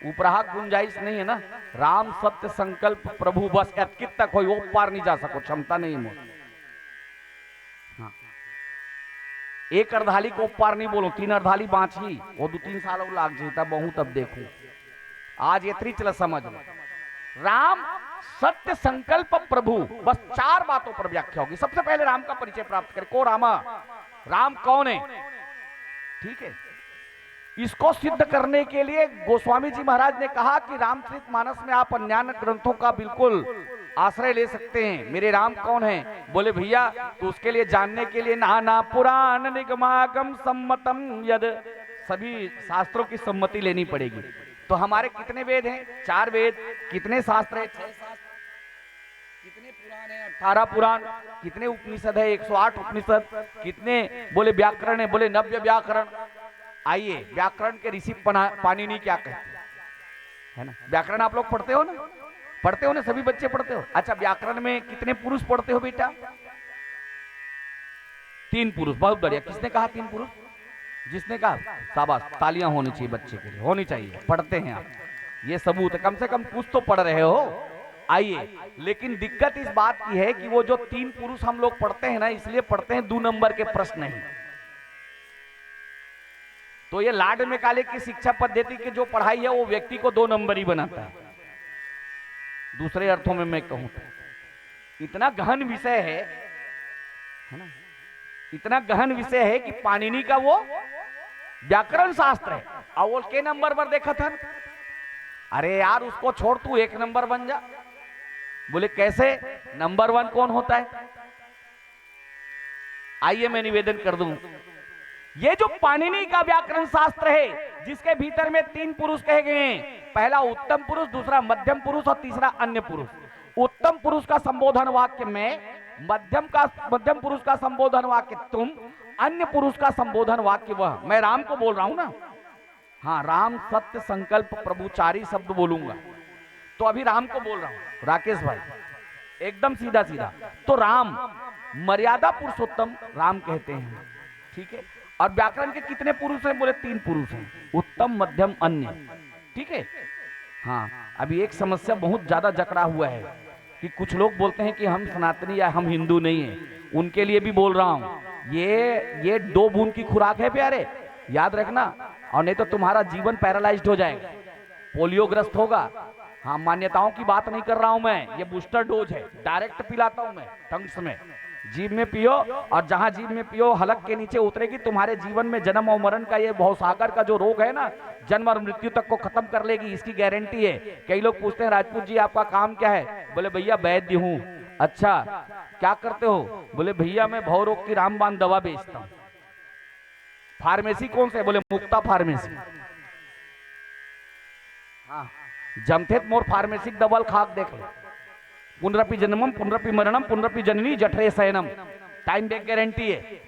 [SPEAKER 1] उपराहा गुंजाइश नहीं है ना। राम सत्य संकल्प प्रभु बस एतकित तक हो, वो पार नहीं जा सको, क्षमता नहीं है। हाँ, एक अर्धाली को पार नहीं बोलो, 3 अर्धाली बाँची, वो 2-3 साल लाग जाता बहु, तब देखो। आज ये चल समझ लो, राम सत्य संकल्प प्रभु, बस 4 बातों पर व्याख्या होगी। सबसे पहले राम का परिचय प्राप्त करें, को रामा, राम कौन है, ठीक है। इसको सिद्ध करने के लिए गोस्वामी जी महाराज ने कहा कि रामचरितमानस में आप अन्य ग्रंथों का बिल्कुल आश्रय ले सकते हैं। मेरे राम कौन है? बोले भैया, तो उसके लिए जानने के लिए नाना पुराण निगमागम सम्मतम यद, सभी शास्त्रों की सम्मति लेनी पड़ेगी। तो हमारे कितने वेद हैं? 4 वेद। कितने शास्त्र हैं? 6 शास्त्र। कितने पुराण हैं? 18 पुराण। कितने उपनिषद है? 108 उपनिषद। कितने बोले व्याकरण है? बोले 90 व्याकरण। आइए, व्याकरण के ऋषि पाणिनि क्या कहते है ना? व्याकरण आप लोग पढ़ते हो ना? पढ़ते हो ना? सभी बच्चे पढ़ते हो? अच्छा, व्याकरण में कितने पुरुष पढ़ते हो बेटा? 3 पुरुष। बहुत बढ़िया। किसने कहा 3 पुरुष? जिसने कहा, शाबाश, तालियां होनी चाहिए बच्चे के लिए, होनी चाहिए। पढ़ते हैं आप, ये सबूत है, कम से कम कुछ तो पढ़ रहे हो। आइए, लेकिन दिक्कत इस बात की है कि वो जो 3 पुरुष हम लोग पढ़ते हैं ना, इसलिए पढ़ते हैं 2 नंबर के प्रश्न नहीं। तो ये लाड मेकाले की शिक्षा पद्धति की जो पढ़ाई है, वो व्यक्ति को 2 नंबर ही बनाता है। दूसरे अर्थों में मैं कहूं तो इतना गहन विषय है ना, इतना गहन विषय है कि पाणिनि का वो व्याकरण शास्त्र है, और वो के नंबर पर देखा था? अरे यार, उसको छोड़, तू 1 नंबर बन जा। बोले कैसे? नंबर 1 कौन होता है? आइए मैं निवेदन कर दूं, ये जो पाणिनि का व्याकरण शास्त्र है, जिसके भीतर में 3 पुरुष कहे गए हैं, पहला उत्तम पुरुष, दूसरा मध्यम पुरुष और तीसरा अन्य पुरुष। उत्तम पुरुष का संबोधन वाक्य मैं, मध्यम पुरुष का संबोधन वाक्य तुम, अन्य पुरुष का संबोधन वाक्य वह। मैं राम को बोल रहा हूं ना। हाँ, राम सत्य संकल्प प्रभु, 4 ही शब्द बोलूंगा। तो अभी राम को बोल रहा हूं राकेश भाई, एकदम सीधा सीधा। तो राम मर्यादा पुरुषोत्तम राम कहते हैं, ठीक है। और व्याकरण के कितने पुरुष हैं? बोले 3 पुरुष हैं, उत्तम, मध्यम, अन्य, ठीक है। हाँ, अभी एक समस्या बहुत ज्यादा जकड़ा हुआ है कि कुछ लोग बोलते हैं कि हम सनातनी या हम हिंदू नहीं है। उनके लिए भी बोल रहा हूं, ये 2 बूंद की खुराक है प्यारे, याद रखना, और नहीं तो तुम्हारा जीवन पैरालाइज्ड हो जाएगा, पोलियोग्रस्त होगा। हाँ, मान्यताओं की बात नहीं कर रहा हूं मैं, ये बूस्टर डोज है, डायरेक्ट पिलाता हूं मैं टंग्स में। जीभ में पियो, और जहां जीभ में पियो हलक के नीचे उतरेगी, तुम्हारे जीवन में जन्म और मरण का ये भवसागर का जो रोग है ना, जन्म और मृत्यु तक को खत्म कर लेगी, इसकी गारंटी है। कई लोग पूछते हैं राजपूत जी आपका काम क्या है? बोले भैया वैद्य हूं। अच्छा, क्या करते हो? बोले भैया मैं भव रोग की रामबाण दवा बेचता हूं। फार्मेसी कौन से? बोले मुक्ता फार्मेसी। हाँ, जमथेत मोर फार्मेसिक दबल खाक देख लो, पुनरपि जन्मम पुनरपि मरणम पुनरपि जननी जठरे शयनम, टाइम बैक गारंटी है।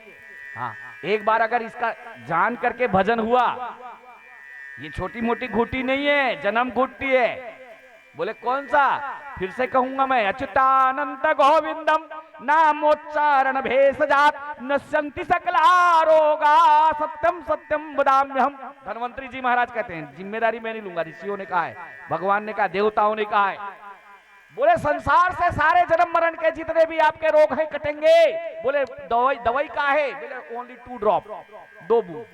[SPEAKER 1] हाँ, एक बार अगर इसका जान करके भजन हुआ, ये छोटी मोटी घुटी नहीं है, जन्म घुट्टी है। बोले कौन सा? फिर से कहूंगा मैं, अच्युतानंत गोविंदम नामोच्चारण भेषजात नश्यन्ति सकला रोगा सत्यम सत्यम वदाम्यहम। धन्वंतरी जी महाराज कहते हैं, जिम्मेदारी मैं नहीं लूंगा, ऋषियों ने कहा है, भगवान ने कहा, देवताओं ने कहा है। बोले संसार से सारे जन्म मरण के जितने भी आपके रोग हैं कटेंगे। बोले दवाई का है? बोले ओनली 2 ड्रॉप, 2 बूंद।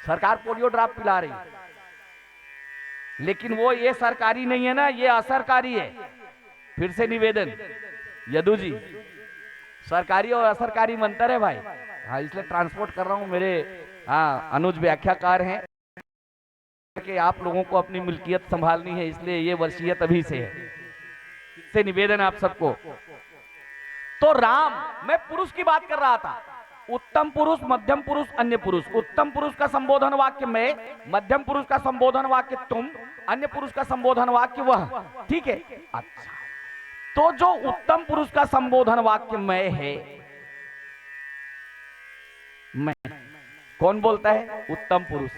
[SPEAKER 1] सरकार पोलियो ड्रॉप पिला रही, लेकिन वो ये सरकारी नहीं है ना, ये असरकारी है। फिर से निवेदन, यदु जी, सरकारी और असरकारी में अंतर है भाई। हाँ, इसलिए ट्रांसपोर्ट कर रहा हूं, मेरे अनुज व्याख्याकार हैं कि आप लोगों को अपनी मिल्कियत संभालनी है, इसलिए ये वसीयत अभी से है। से निवेदन आप सबको। तो राम, मैं पुरुष की बात कर रहा था, उत्तम पुरुष, मध्यम पुरुष, अन्य पुरुष। उत्तम पुरुष का संबोधन वाक्य मैं, मध्यम पुरुष का संबोधन वाक्य तुम, अन्य पुरुष का संबोधन वाक्य वह, ठीक है। अच्छा, तो जो उत्तम पुरुष का संबोधन वाक्य मैं है, मैं, कौन बोलता है? उत्तम पुरुष।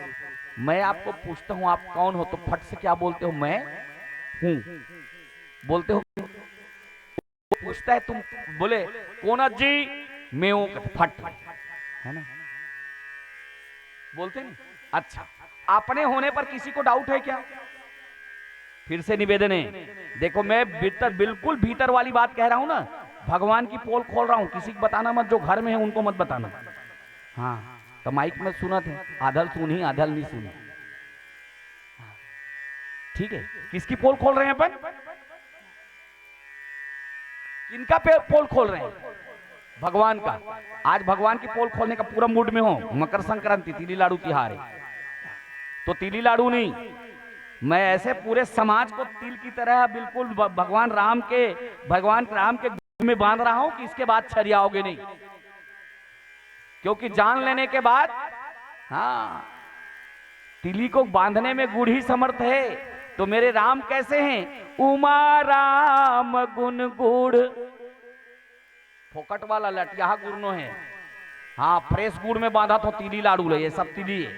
[SPEAKER 1] मैं आपको पूछता हूं आप कौन हो, तो फट से क्या बोलते हो? मैं हूं। बोलते हो? पूछता है तुम, बोले कौन जी, मैं हूं, फट है ना, बोलते नहीं। अच्छा, अपने होने पर किसी को डाउट है क्या? फिर से निवेदन है, देखो मैं भीतर, बिल्कुल भीतर वाली बात कह रहा हूं ना, भगवान की पोल खोल रहा हूं, किसी को बताना मत, जो घर में है उनको मत बताना। हाँ, तो माइक में सुना थे, आधल सुनी आधल नहीं सुनी, ठीक है। किसकी पोल खोल रहे हैं अपन? किनका पोल खोल रहे हैं? भगवान का। आज भगवान की पोल खोलने का पूरा मूड में हो, मकर संक्रांति, तिली लाड़ू तिहार है, तो तिली लाड़ू नहीं, मैं ऐसे पूरे समाज को तिल की तरह बिल्कुल भगवान राम के गुण में बांध रहा हूं कि इसके बाद छरियाओगे नहीं, क्योंकि जान लेने के बाद, हाँ, तिली को बांधने में गुड़ ही समर्थ है। तो मेरे राम कैसे हैं? उमा राम गुण गुड़, फोकट वाला लटिया गुरनो है, हाँ, फ्रेश गुड़ में बांधा तो तिली लाड़ू ले, ये सब तिली है।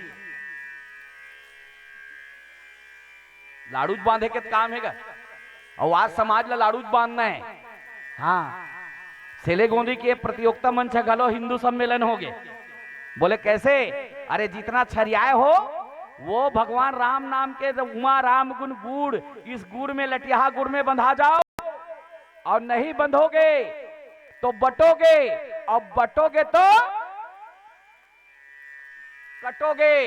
[SPEAKER 1] लाड़ूज बांधे के काम है, और आज समाज ला लाड़ूज बांधना है। हाँ, सेले गोंदी के प्रतियोगिता मंच गलो हिंदू सम्मेलन हो गए, बोले कैसे? अरे जितना छरियाए हो वो भगवान राम नाम के उमा राम गुण गुड़, इस गुड़ में, लटिया गुड़ में बंधा जाओ, और नहीं बंधोगे तो बटोगे, और बटोगे तो कटोगे।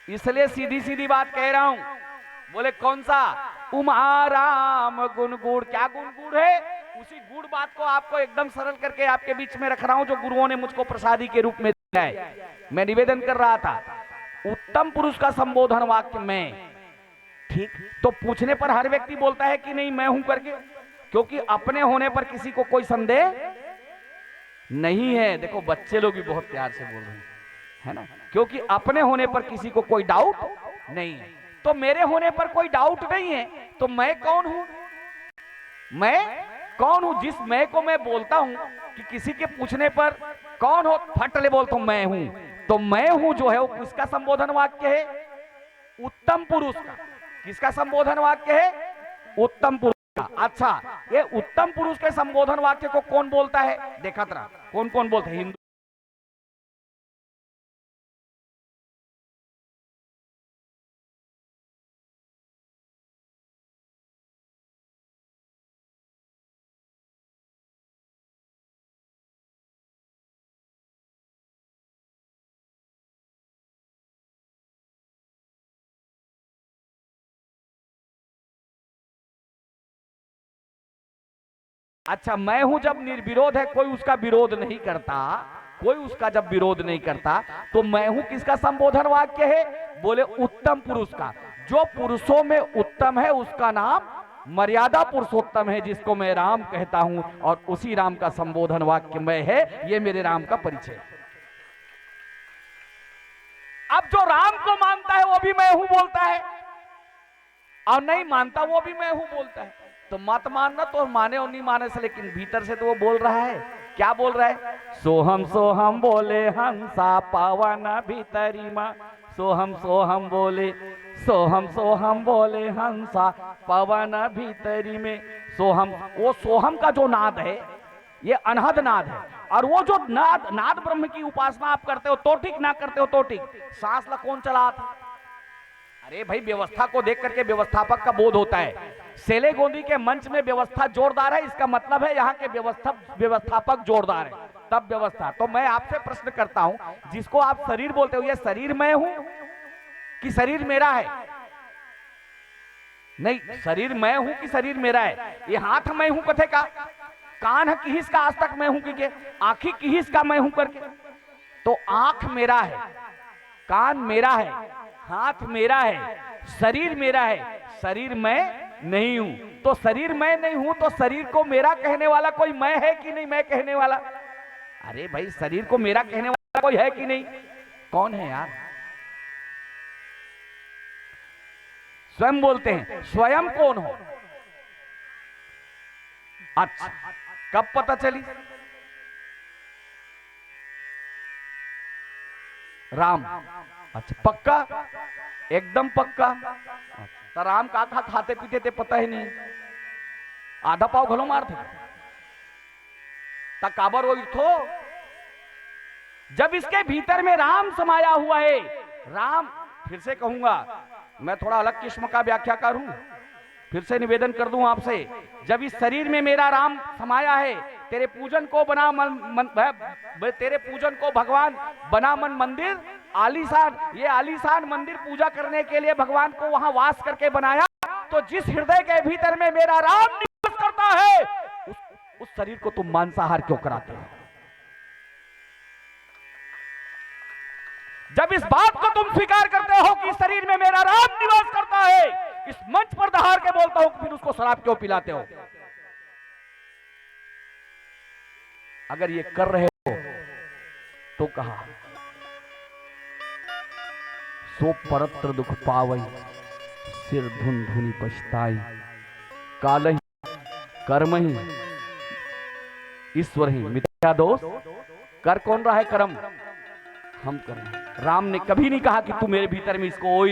[SPEAKER 1] इसलिए सीधी सीधी बात कह रहा हूं। बोले कौन सा? उमा राम गुण गुड़। क्या गुण गुड़ है? उसी गुड़ बात को आपको एकदम सरल करके आपके बीच में रख रहा हूं, जो गुरुओं ने मुझको प्रसादी के रूप में दिया है। मैं निवेदन कर रहा था, उत्तम पुरुष का संबोधन वाक्य मैं, ठीक, तो पूछने पर हर व्यक्ति बोलता है कि नहीं मैं हूं करके, क्योंकि अपने होने पर किसी को कोई संदेह नहीं है। देखो बच्चे लोग भी बहुत प्यार से बोल रहे हैं, है ना, क्योंकि अपने होने पर किसी को कोई डाउट नहीं है। तो मेरे होने पर कोई डाउट नहीं है, तो मैं कौन हूं? मैं कौन हूं? जिस मैं को मैं बोलता हूं कि किसी के पूछने पर कौन हो, फट ले बोलता हूं मैं हूं, तो मैं हूं जो है वो किसका संबोधन वाक्य है? उत्तम पुरुष का। किसका संबोधन वाक्य है? उत्तम पुरुष का। अच्छा, ये उत्तम पुरुष के संबोधन वाक्य को कौन बोलता है? देखा तरह कौन कौन बोलते हैं? हिंदू। अच्छा, मैं हूं जब निर्विरोध है, कोई उसका विरोध नहीं करता, कोई उसका जब विरोध नहीं करता, तो मैं हूं किसका संबोधन वाक्य है? बोले उत्तम पुरुष का। जो पुरुषों में उत्तम है उसका नाम मर्यादा पुरुषोत्तम है, जिसको मैं राम कहता हूं, और उसी राम का संबोधन वाक्य मैं है। ये मेरे राम का परिचय। अब जो राम को मानता है वो भी मैं हूं बोलता है, और नहीं मानता वो भी मैं हूं बोलता है। तो मत मानना, तो माने और नहीं माने से, लेकिन भीतर से तो वो बोल रहा है। क्या बोल रहा है? सोहम बोले हंसा पावन भीतरी माँ, सोहम बोले, सोहम बोले हंसा पवन भीतरी में। सोहम, वो सोहम का जो नाद है ये अनहद नाद है, और वो जो नाद ब्रह्म की उपासना आप करते हो तो ठीक, ना करते हो तो ठीक। सांस ला कौन चला था? अरे भाई, व्यवस्था को देख करके व्यवस्थापक का बोध होता है। सेले गोंदी के मंच में व्यवस्था जोरदार है, इसका मतलब है यहाँ के व्यवस्थापक जोरदार है, तब व्यवस्था। तो मैं आपसे प्रश्न करता हूं, जिसको आप शरीर बोलते हो, ये शरीर मैं हूं कि शरीर मेरा है? नहीं, शरीर मैं हूं कि शरीर मेरा है? ये हाथ मैं हूं कथे का, कान किहिस का आज तक मैं हूं कि आंखी किहिस का मैं हूं करके? तो आंख मेरा है, कान मेरा है, हाथ मेरा है, शरीर मेरा है, शरीर मैं नहीं हूं। तो शरीर मैं नहीं हूं, तो शरीर को मेरा कहने वाला कोई मैं है कि नहीं? मैं कहने वाला, अरे भाई, शरीर को मेरा कहने वाला कोई है कि नहीं? कौन है यार? स्वयं बोलते हैं। स्वयं कौन हो? अच्छा, कब पता चली? राम। अच्छा, पक्का? एकदम पक्का? तो राम का खाते पीते थे पता ही नहीं, आधा पाव घलो मार थे काबर वो थो। जब इसके भीतर में राम समाया हुआ है, राम, फिर से कहूंगा मैं थोड़ा अलग किस्म का व्याख्याकार हूं, फिर से निवेदन कर दूं आपसे, जब इस शरीर में मेरा राम समाया है, तेरे पूजन को बना तेरे पूजन को भगवान बना मन मंदिर आलीशान, ये आलीशान मंदिर पूजा करने के लिए भगवान को वहां वास करके बनाया। तो जिस हृदय के भीतर में मेरा राम निवास करता है, उस शरीर को तुम मांसाहार क्यों कराते हो? जब इस बात को तुम स्वीकार करते हो कि शरीर में मेरा राम निवास करता है, इस मंच पर दहाड़ के बोलता हूं, फिर उसको शराब क्यों पिलाते हो? अगर ये कर रहे हो तो कहा सो परत्र दुख पावई, सिर धुन धुनी पछताई, काल ही कर्म ही ईश्वर ही मिथ्या दोष। कर कौन रहा है? कर्म हम कर रहे हैं। राम ने कभी नहीं कहा कि तू मेरे भीतर में इसको ओढ़।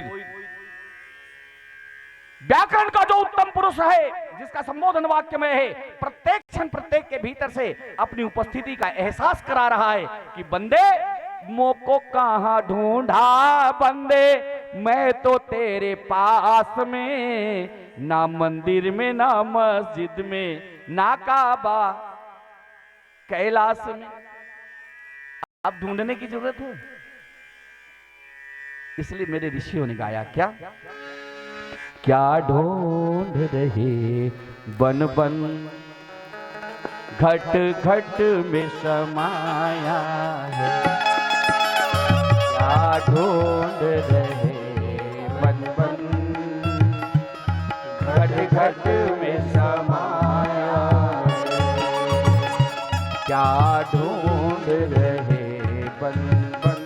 [SPEAKER 1] व्याकरण का जो उत्तम पुरुष है, जिसका संबोधन वाक्य में है, प्रत्येक क्षण प्रत्येक के भीतर से अपनी उपस्थिति का एहसास करा रहा है कि बंदे मोको कहां ढूंढा, बंदे मैं तो तेरे पास में, ना मंदिर में ना मस्जिद में ना काबा कैलाश में। अब ढूंढने की जरूरत है, इसलिए मेरे ऋषियों ने गाया क्या? क्या ढूंढ रहे बन बन, घट घट में समाया है। क्या ढूंढ रहे बन बन, घट घट में समाया है। क्या ढूंढ रहे बन बन,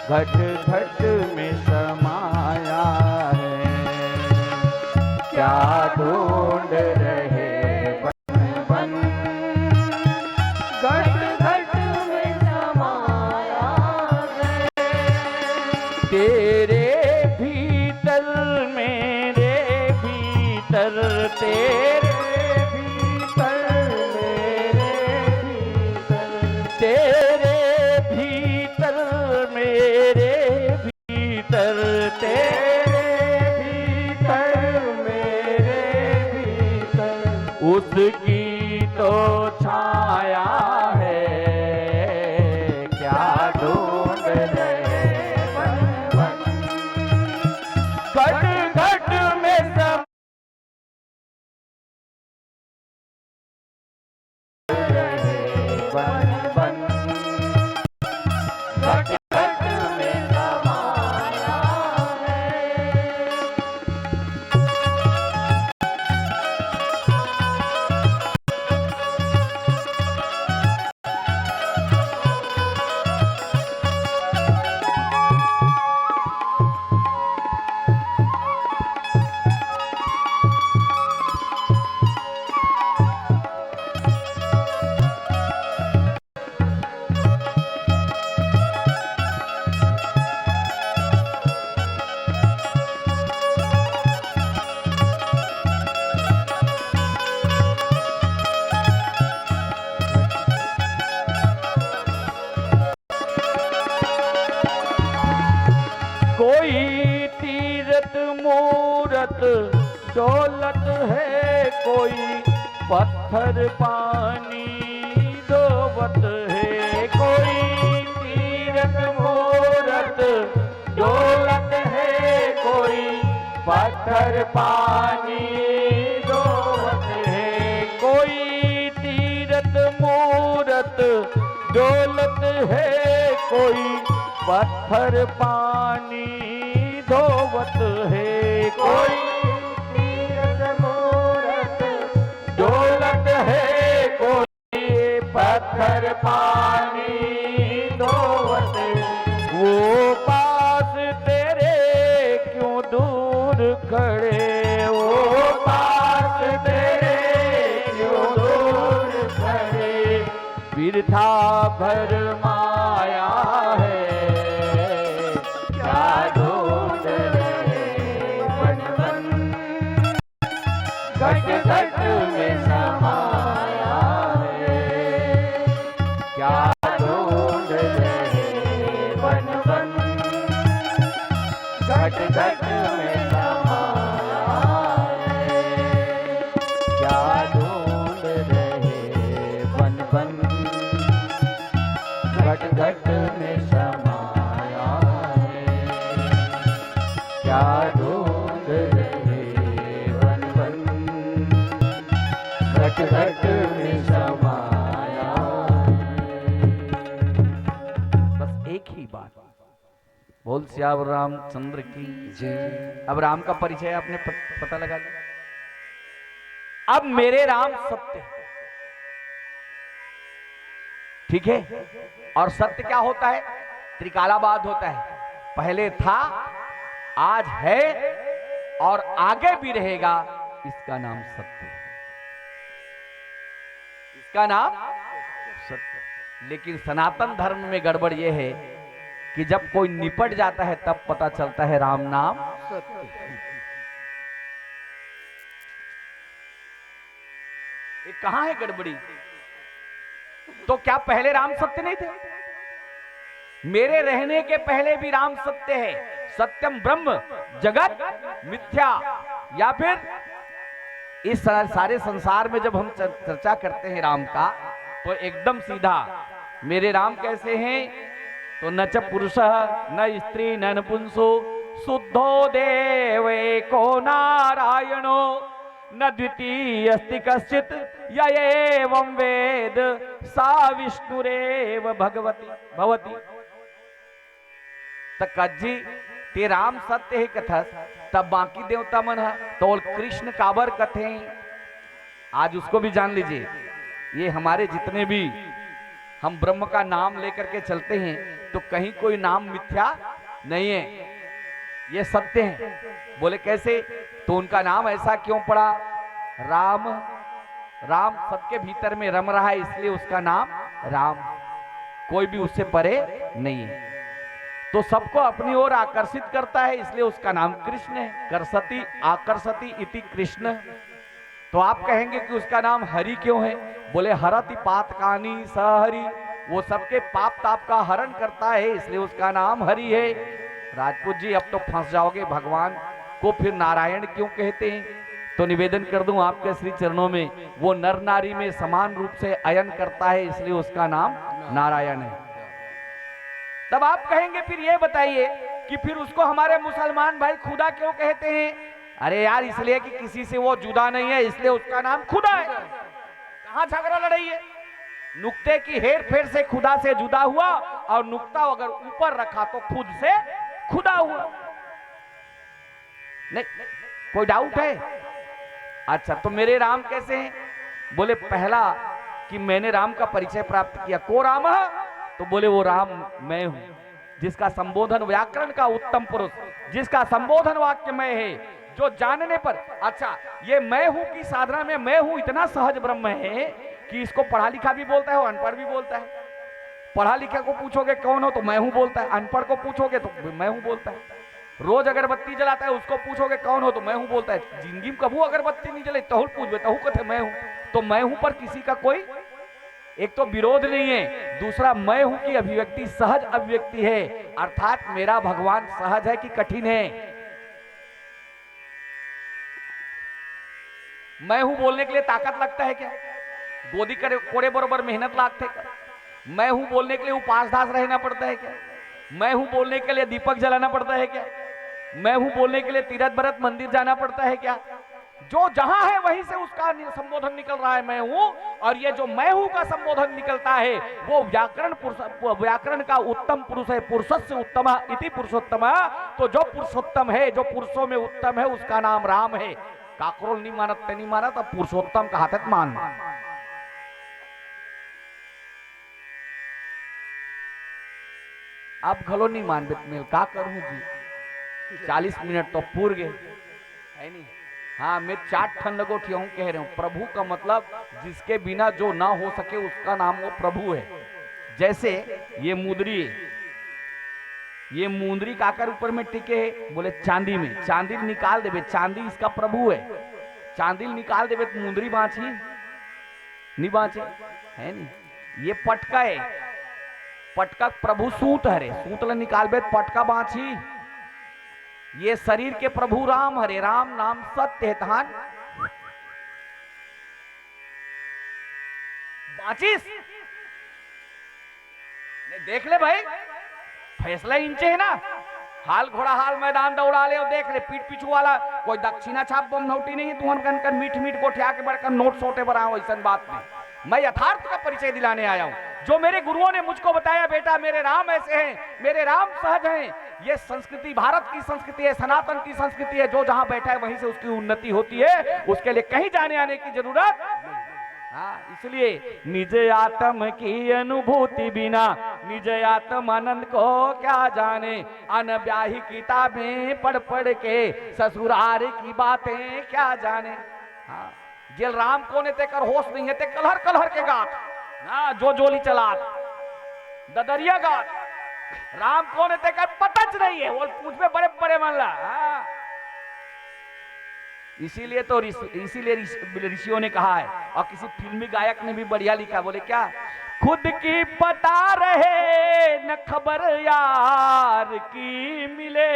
[SPEAKER 1] घट घट में समाया है। क्या ढूंढ रहे बन बन, घट घट में समाया है। तेरे भीतर मेरे भीतर, तेरे भीतर मेरे भीतर, तेरे भीतर मेरे भीतर, तेरे भीतर मेरे भीतर, उसकी तो छाया है। क्या ढूंढ रहे बन बन, घट घट में सब बन बन, घट घट में समाया है। कोई तीरथ मूरत दौलत है, कोई पत्थर पानी दोवत है। कोई तीरथ मूरत दौलत है, कोई पत्थर पानी दोवत है। कोई तीरथ मूरत दौलत है, कोई पत्थर पानी धोवत है। कोई तीरथ मूरत दौलत है, कोई पत्थर पानी धोवत है। वो पास तेरे क्यों दूर खड़े, वो पास तेरे क्यों दूर खड़े, बिरथा भरमाया है। क्या ढूंढ रहे घट घट में समाया है, क्या ढूंढ रहे वन वन, घट घट में समाया है, क्या ढूंढ रहे वन वन, घट घट में समाया है, क्या ढूंढ रहे वन वन, घट घट में समाया है। बस एक ही बात, बोल श्याम रामचंद्र की जय। अब राम का परिचय आपने पता लगा लिया। अब मेरे राम सत्य, ठीक है। और सत्य क्या होता है? त्रिकालाबाद होता है, पहले था, आज है और आगे भी रहेगा। इसका नाम सत्य है, इसका नाम सत्य। लेकिन सनातन धर्म में गड़बड़ यह है कि जब कोई निपट जाता है तब पता चलता है राम नाम सत्य है। ये कहां है गड़बड़ी? तो क्या पहले राम सत्य नहीं थे? मेरे रहने के पहले भी राम सत्य है। सत्यम ब्रह्म जगत मिथ्या। या फिर इस सारे संसार में जब हम चर्चा करते हैं राम का, तो एकदम सीधा मेरे राम कैसे हैं? तो न च पुरुष न स्त्री न नपुंसो शुद्धो देव एको नारायणो न द्वितीय अस्ति कश्चित य एवं वेद सा विष्णुरेव भगवती भवती। त कज्जी ते राम सत्य है कथा, तब बाकी देवता मन है तो कृष्ण काबर कथे। आज उसको भी जान लीजिए। ये हमारे जितने भी हम ब्रह्म का नाम लेकर के चलते हैं, तो कहीं कोई नाम मिथ्या नहीं है, ये सत्य है। बोले कैसे? तो उनका नाम ऐसा क्यों पड़ा? राम, राम सबके भीतर में रम रहा है, इसलिए उसका नाम राम। कोई भी उससे परे नहीं है, तो सबको अपनी ओर आकर्षित करता है, इसलिए उसका नाम कृष्ण है। करसती आकर्षति इति कृष्ण। तो आप कहेंगे कि उसका नाम हरि क्यों है? बोले हरति पातकानी सहरि, वो सबके पाप ताप का हरण करता है, इसलिए उसका नाम हरि है। राजपूत जी अब तो फंस जाओगे, भगवान को फिर नारायण क्यों कहते हैं? तो निवेदन कर दूं आपके श्री चरणों में, वो नर नारी में समान रूप से अयन करता है, इसलिए उसका नाम नारायण है। तब आप कहेंगे फिर ये बताइए कि फिर उसको हमारे मुसलमान भाई खुदा क्यों कहते हैं? अरे यार, इसलिए कि किसी से वो जुदा नहीं है, इसलिए उसका नाम खुदा है। कहां झगड़ा लड़ाई है? नुक्ते की हेर फेर से खुदा से जुदा हुआ, और नुक्ता अगर ऊपर रखा तो खुद से खुदा हुआ। नहीं, कोई डाउट है? अच्छा, तो मेरे राम कैसे हैं? बोले पहला कि मैंने राम का परिचय प्राप्त किया। को राम है? तो बोले वो राम मैं हूं, जिसका संबोधन व्याकरण का उत्तम पुरुष, जिसका संबोधन वाक्य मैं है, जो जानने पर, अच्छा ये मैं हूं की साधना में मैं हूं इतना सहज ब्रह्म है कि इसको पढ़ा लिखा भी बोलता है और अनपढ़ भी बोलता है। पढ़ा लिखा को पूछोगे कौन हो तो मैं हूं बोलता है, अनपढ़ को पूछोगे तो मैं हूं बोलता है। रोज अगरबत्ती जलाता है, उसको पूछोगे कौन हो तो मैं हूं बोलता है। जिंदगी में कबू अगरबत्ती नहीं जले तहु पूछबे तहु कथे मैं हूं। तो मैं हूं पर किसी का कोई एक तो विरोध नहीं है, दूसरा मैं हूं की अभिव्यक्ति सहज अभिव्यक्ति है। अर्थात मेरा भगवान सहज है कि कठिन है? मैं हूं बोलने के लिए ताकत लगता है क्या? गोदी कोड़े बरोबर मेहनत लागते क्या? मैं हूं बोलने के लिए उपास दास रहना पड़ता है क्या? मैं हूं बोलने के लिए दीपक जलाना पड़ता है क्या? मैं हूं बोलने के लिए तीरथ भरत मंदिर जाना पड़ता है क्या? जो जहां है वहीं से उसका संबोधन निकल रहा है मैं हूं। और ये जो मैं हूं का संबोधन निकलता है वो व्याकरण का उत्तम पुरुष है। पुरुषस्य उत्तम इति पुरुषोत्तम। तो जो पुरुषोत्तम है, जो पुरुषों में उत्तम है, उसका नाम राम है। काकरोल नहीं मानत नहीं माना, तो पुरुषोत्तम कहा था मान। अब घलो नहीं मान बेतमेल, का करूं जी? 40 मिनट तो पूर गए है नहीं। हाँ, मैं 4 ठन लगो ठिया कह रहा हूं। प्रभु का मतलब जिसके बिना जो ना हो सके उसका नाम वो प्रभु है। जैसे ये मुंदरी है, ये मुंदरी काकर ऊपर में टिके है? बोले चांदी में। चांदी निकाल देवे, चांदी इसका प्रभु है। चांदिल निकाल देवे तो मुंदरी बाँची नहीं बाँचे है नहीं। ये पटका है, पटका प्रभु सूत हरे, सूत ल निकालबे तो पटका बाँची। ये शरीर के प्रभु राम हरे, राम नाम सत्य है धान बाँचिस। देख ले भाई, फैसला इंचे है ना। हाल घोड़ा हाल मैदान दौड़ा ले और देख ले, पीठ पीछू वाला कोई दक्षिणा छाप बम नोटी नहीं, तुहन कन मीठ मीठ गोठिया के बड़कर नोट सोटे पर आओ, ऐसा बात नहीं। मैं यथार्थ का परिचय दिलाने आया हूं, जो मेरे गुरुओं ने मुझको बताया। बेटा मेरे राम ऐसे हैं, मेरे राम सहज हैं। ये संस्कृति भारत की संस्कृति है, सनातन की संस्कृति है। जो जहां बैठा है वहीं से उसकी उन्नति होती है, उसके लिए कहीं जाने आने की जरूरत। हाँ, इसलिए निज आत्म की अनुभूति बिना निज आत्म आनंद को क्या जाने। अनब्याही किताबें पढ़ पढ़ के ससुराल की बातें क्या जाने। हाँ, जेल राम को ने तेकर होश नहीं है, ते कलहर कलहर के गात ना जो जोली चला ददरिया गात। राम को ने तेकर पतच नहीं है, वो पूछ में बड़े बड़े मन ला। हाँ, इसीलिए तो इसीलिए ऋषियों ने कहा है, और किसी फिल्मी गायक ने भी बढ़िया लिखा, बोले क्या, खुद की पता रहे न खबर यार की मिले।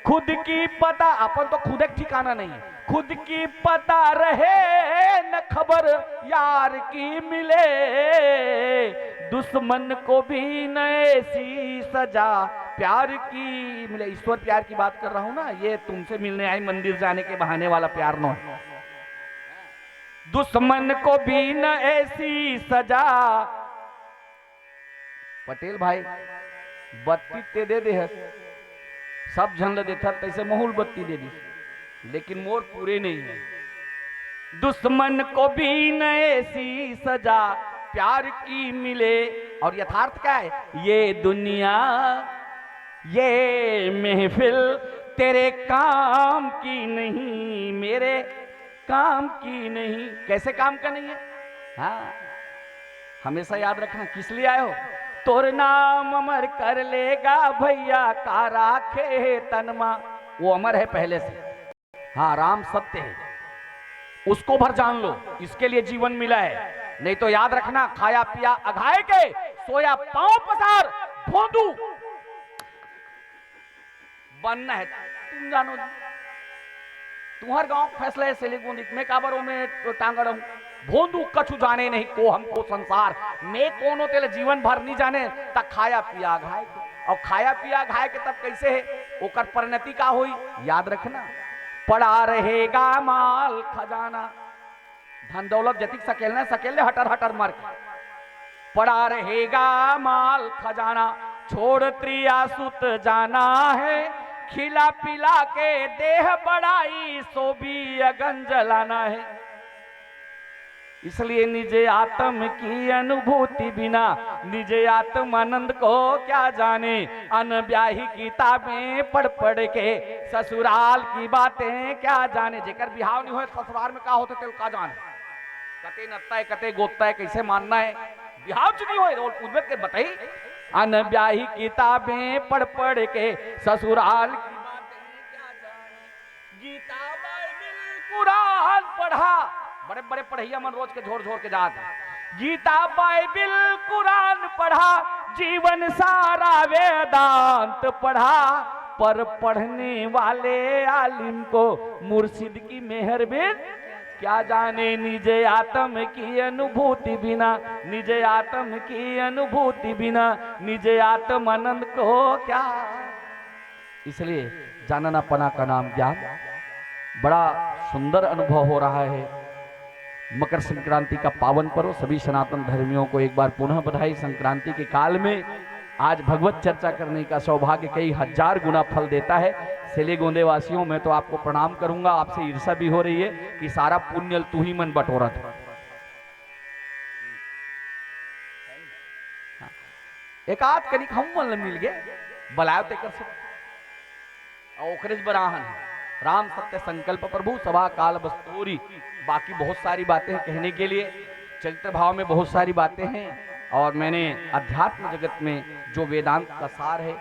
[SPEAKER 1] खुद की पता, अपन तो खुद एक ठिकाना नहीं है। खुद की पता रहे न खबर यार की मिले, दुश्मन को भी न ऐसी सजा प्यार की मिले। ईश्वर प्यार की बात कर रहा हूं ना, ये तुमसे मिलने आई मंदिर जाने के बहाने वाला प्यार न है। दुश्मन को भी न ऐसी सजा। पटेल भाई बत्ती ते दे दे, सब झन देता तैसे महूल बत्ती दे दी, लेकिन मोर पूरे नहीं है। दुश्मन को भी न ऐसी सजा प्यार की मिले। और यथार्थ क्या है, ये दुनिया ये महफिल तेरे काम की नहीं, मेरे काम की नहीं। कैसे काम का नहीं है? हाँ, हमेशा याद रखना, किस लिए आए हो? तोर नाम अमर कर लेगा भैया का राखे तनमा। वो अमर है पहले से। हाँ, राम सत्य है, उसको भर जान लो, इसके लिए जीवन मिला है। नहीं तो याद रखना, खाया पिया अघाए के, सोया पांव पसार भोंदू बनना है। तुम जानो, तुम्हार गांव फैसला है सिलीगुंडी में काबरों में तो टांगड़ भोंदू कछु जाने नहीं को हमको संसार में कोनो तेले जीवन भर नहीं जाने। तक खाया पिया घाय के, और खाया पिया घाय के तब कैसे है ओकर परिणति का हुई, याद रखना। पड़ा रहेगा माल खजाना, धन दौलत जतिक सकेलने सकेले हटर हटर मर के। पड़ा रहेगा माल खजाना, छोड़ त्रिया सुत जाना है। खिला पिला के देह बढ़ाई, सो भी अगन जलाना है। इसलिए निज आत्म की अनुभूति बिना निज आत्म आनंद को क्या जाने। अनब्याही किताबें पढ़ पढ़ के ससुराल की बातें क्या जाने। जेकर बिहाव नहीं हो ससुराल में क्या होते तेल का जाने, कते नत्ता है कते गोत्ता है, कैसे मानना है। बिहाव च नहीं हो उद्वेग के बताई। अनब्याही किताबें पढ़ पढ़ के ससुराल की बातें क्या जाने। गीता बाइबिल कुरान पढ़ा, बड़े बड़े पढ़ैया मन रोज के झोर झोर के जाते। गीता बाइबिल कुरान पढ़ा, जीवन सारा वेदांत पढ़ा, पर पढ़ने वाले आलिम को मुर्शिद की मेहर बिन क्या जाने। निज आत्म की अनुभूति बिना निज आत्म की अनुभूति बिना निज आत्म आनंद को क्या। इसलिए जानना पना का नाम ज्ञान। बड़ा सुंदर अनुभव हो रहा है। मकर संक्रांति का पावन पर्व, सभी सनातन धर्मियों को एक बार पुनः बधाई। संक्रांति के काल में आज भगवत चर्चा करने का सौभाग्य कई हजार गुना फल देता है। सिलीगुंडे वासियों में तो आपको प्रणाम करूंगा, आपसे ईर्षा भी हो रही है कि सारा पुण्य तू ही मन बटोरा था। एक आध कनिक हम मन मिल गए बलायो तेकर से ओखरेज बराहन राम सत्य संकल्प प्रभु सभा काल बस्तूरी। बाकी बहुत सारी बातें कहने के लिए, चरित्र भाव में बहुत सारी बातें हैं, और मैंने अध्यात्म जगत में जो वेदांत का सार है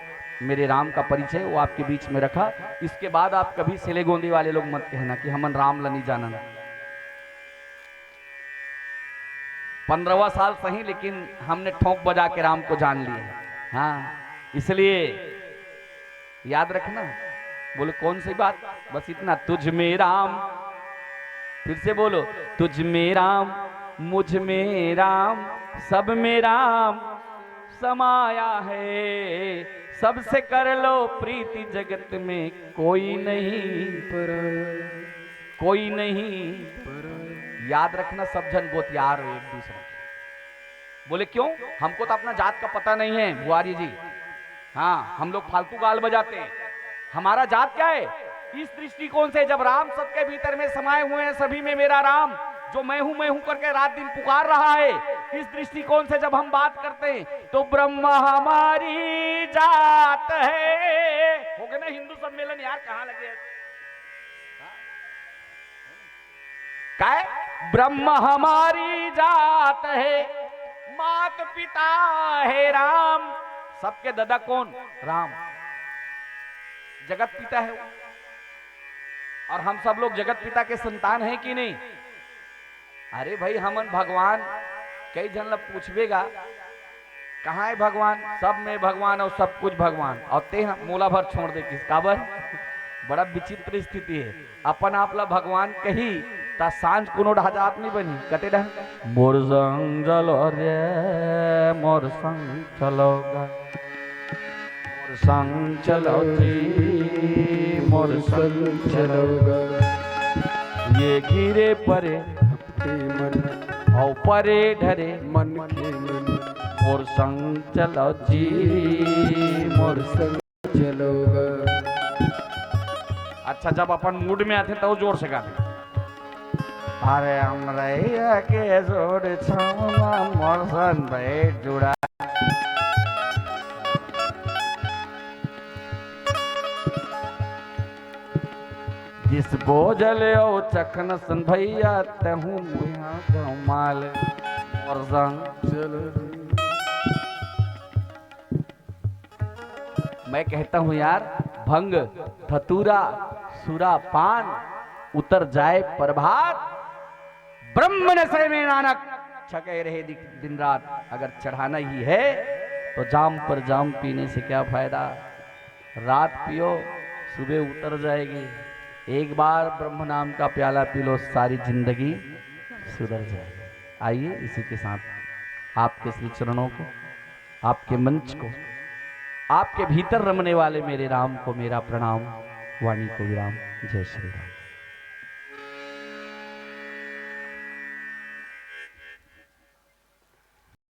[SPEAKER 1] मेरे राम का परिचय वो आपके बीच में रखा। इसके बाद आप कभी सिले गोंदी वाले लोग मत कहना कि हमन राम ला नहीं जानना। 15वां साल सही, लेकिन हमने ठोंक बजा के राम को जान लिया। हाँ, इसलिए याद रखना। बोले कौन सी बात? बस इतना, तुझ में राम, फिर से बोलो, तुझ में राम, मुझ में राम, सब में राम समाया है। सबसे कर लो प्रीति, जगत में कोई नहीं पराया, कोई नहीं पराया। याद रखना, सब जन गोतियार हो एक दूसरे के। बोले क्यों? हमको तो अपना जात का पता नहीं है बुआरी जी। हाँ, हम लोग फालतू गाल बजाते हैं। हमारा जात क्या है? इस दृष्टिकोण से, जब राम सबके भीतर में समाये हुए हैं, सभी में मेरा राम, जो मैं हूं करके रात दिन पुकार रहा है, इस दृष्टिकोण से जब हम बात करते हैं तो ब्रह्म हमारी जात है। हो गया ना हिंदू सम्मेलन यार, कहां लगे? क्या है? ब्रह्म हमारी जात है, मात पिता है राम। सबके दादा कौन? राम। जगत पिता है वो। और हम सब लोग जगत पिता के संतान हैं कि नहीं? अरे भाई, हमन भगवान, कई जन लोग पूछबेगा कहाँ है भगवान? सब में भगवान और सब कुछ भगवान, और ते मोला भर छोड़ दे किस काबर? बड़ा विचित्र स्थिति है। अपन आप ला भगवान कही ता सांझ कोनो ढाजात नहीं बनी कते ढंग। मोर संग चलो रे, मोर संग चलोगा, मोर संग चलो जी, मोर संग चलोगा। ये गिरे परे मन, और परे ढरे मन के मन, मोर संग चलो जी, मोर संग चलोगा। अच्छा, जब अपन मूड में आते तो जोर से गाते। अरे हमरैया के जोड़ छौना, मोर संग बैठ जुड़ा। जिस बोझल ओ चखन सन भैया, तहूँ मुहा माल, और संग चलो। मैं कहता हूं यार, भंग धतूरा सुरा पान उतर जाए प्रभात, ब्रह्म नशे में नानक छके रहे दिन रात। अगर चढ़ाना ही है तो जाम पर जाम पीने से क्या फायदा? रात पियो, सुबह उतर जाएगी। एक बार ब्रह्म नाम का प्याला पी लो, सारी जिंदगी सुधर जाएगी। आइए, इसी के साथ आपके श्री चरणों को, आपके मंच को, आपके भीतर रमने वाले मेरे राम को मेरा प्रणाम। वाणी को विराम। जय श्री राम।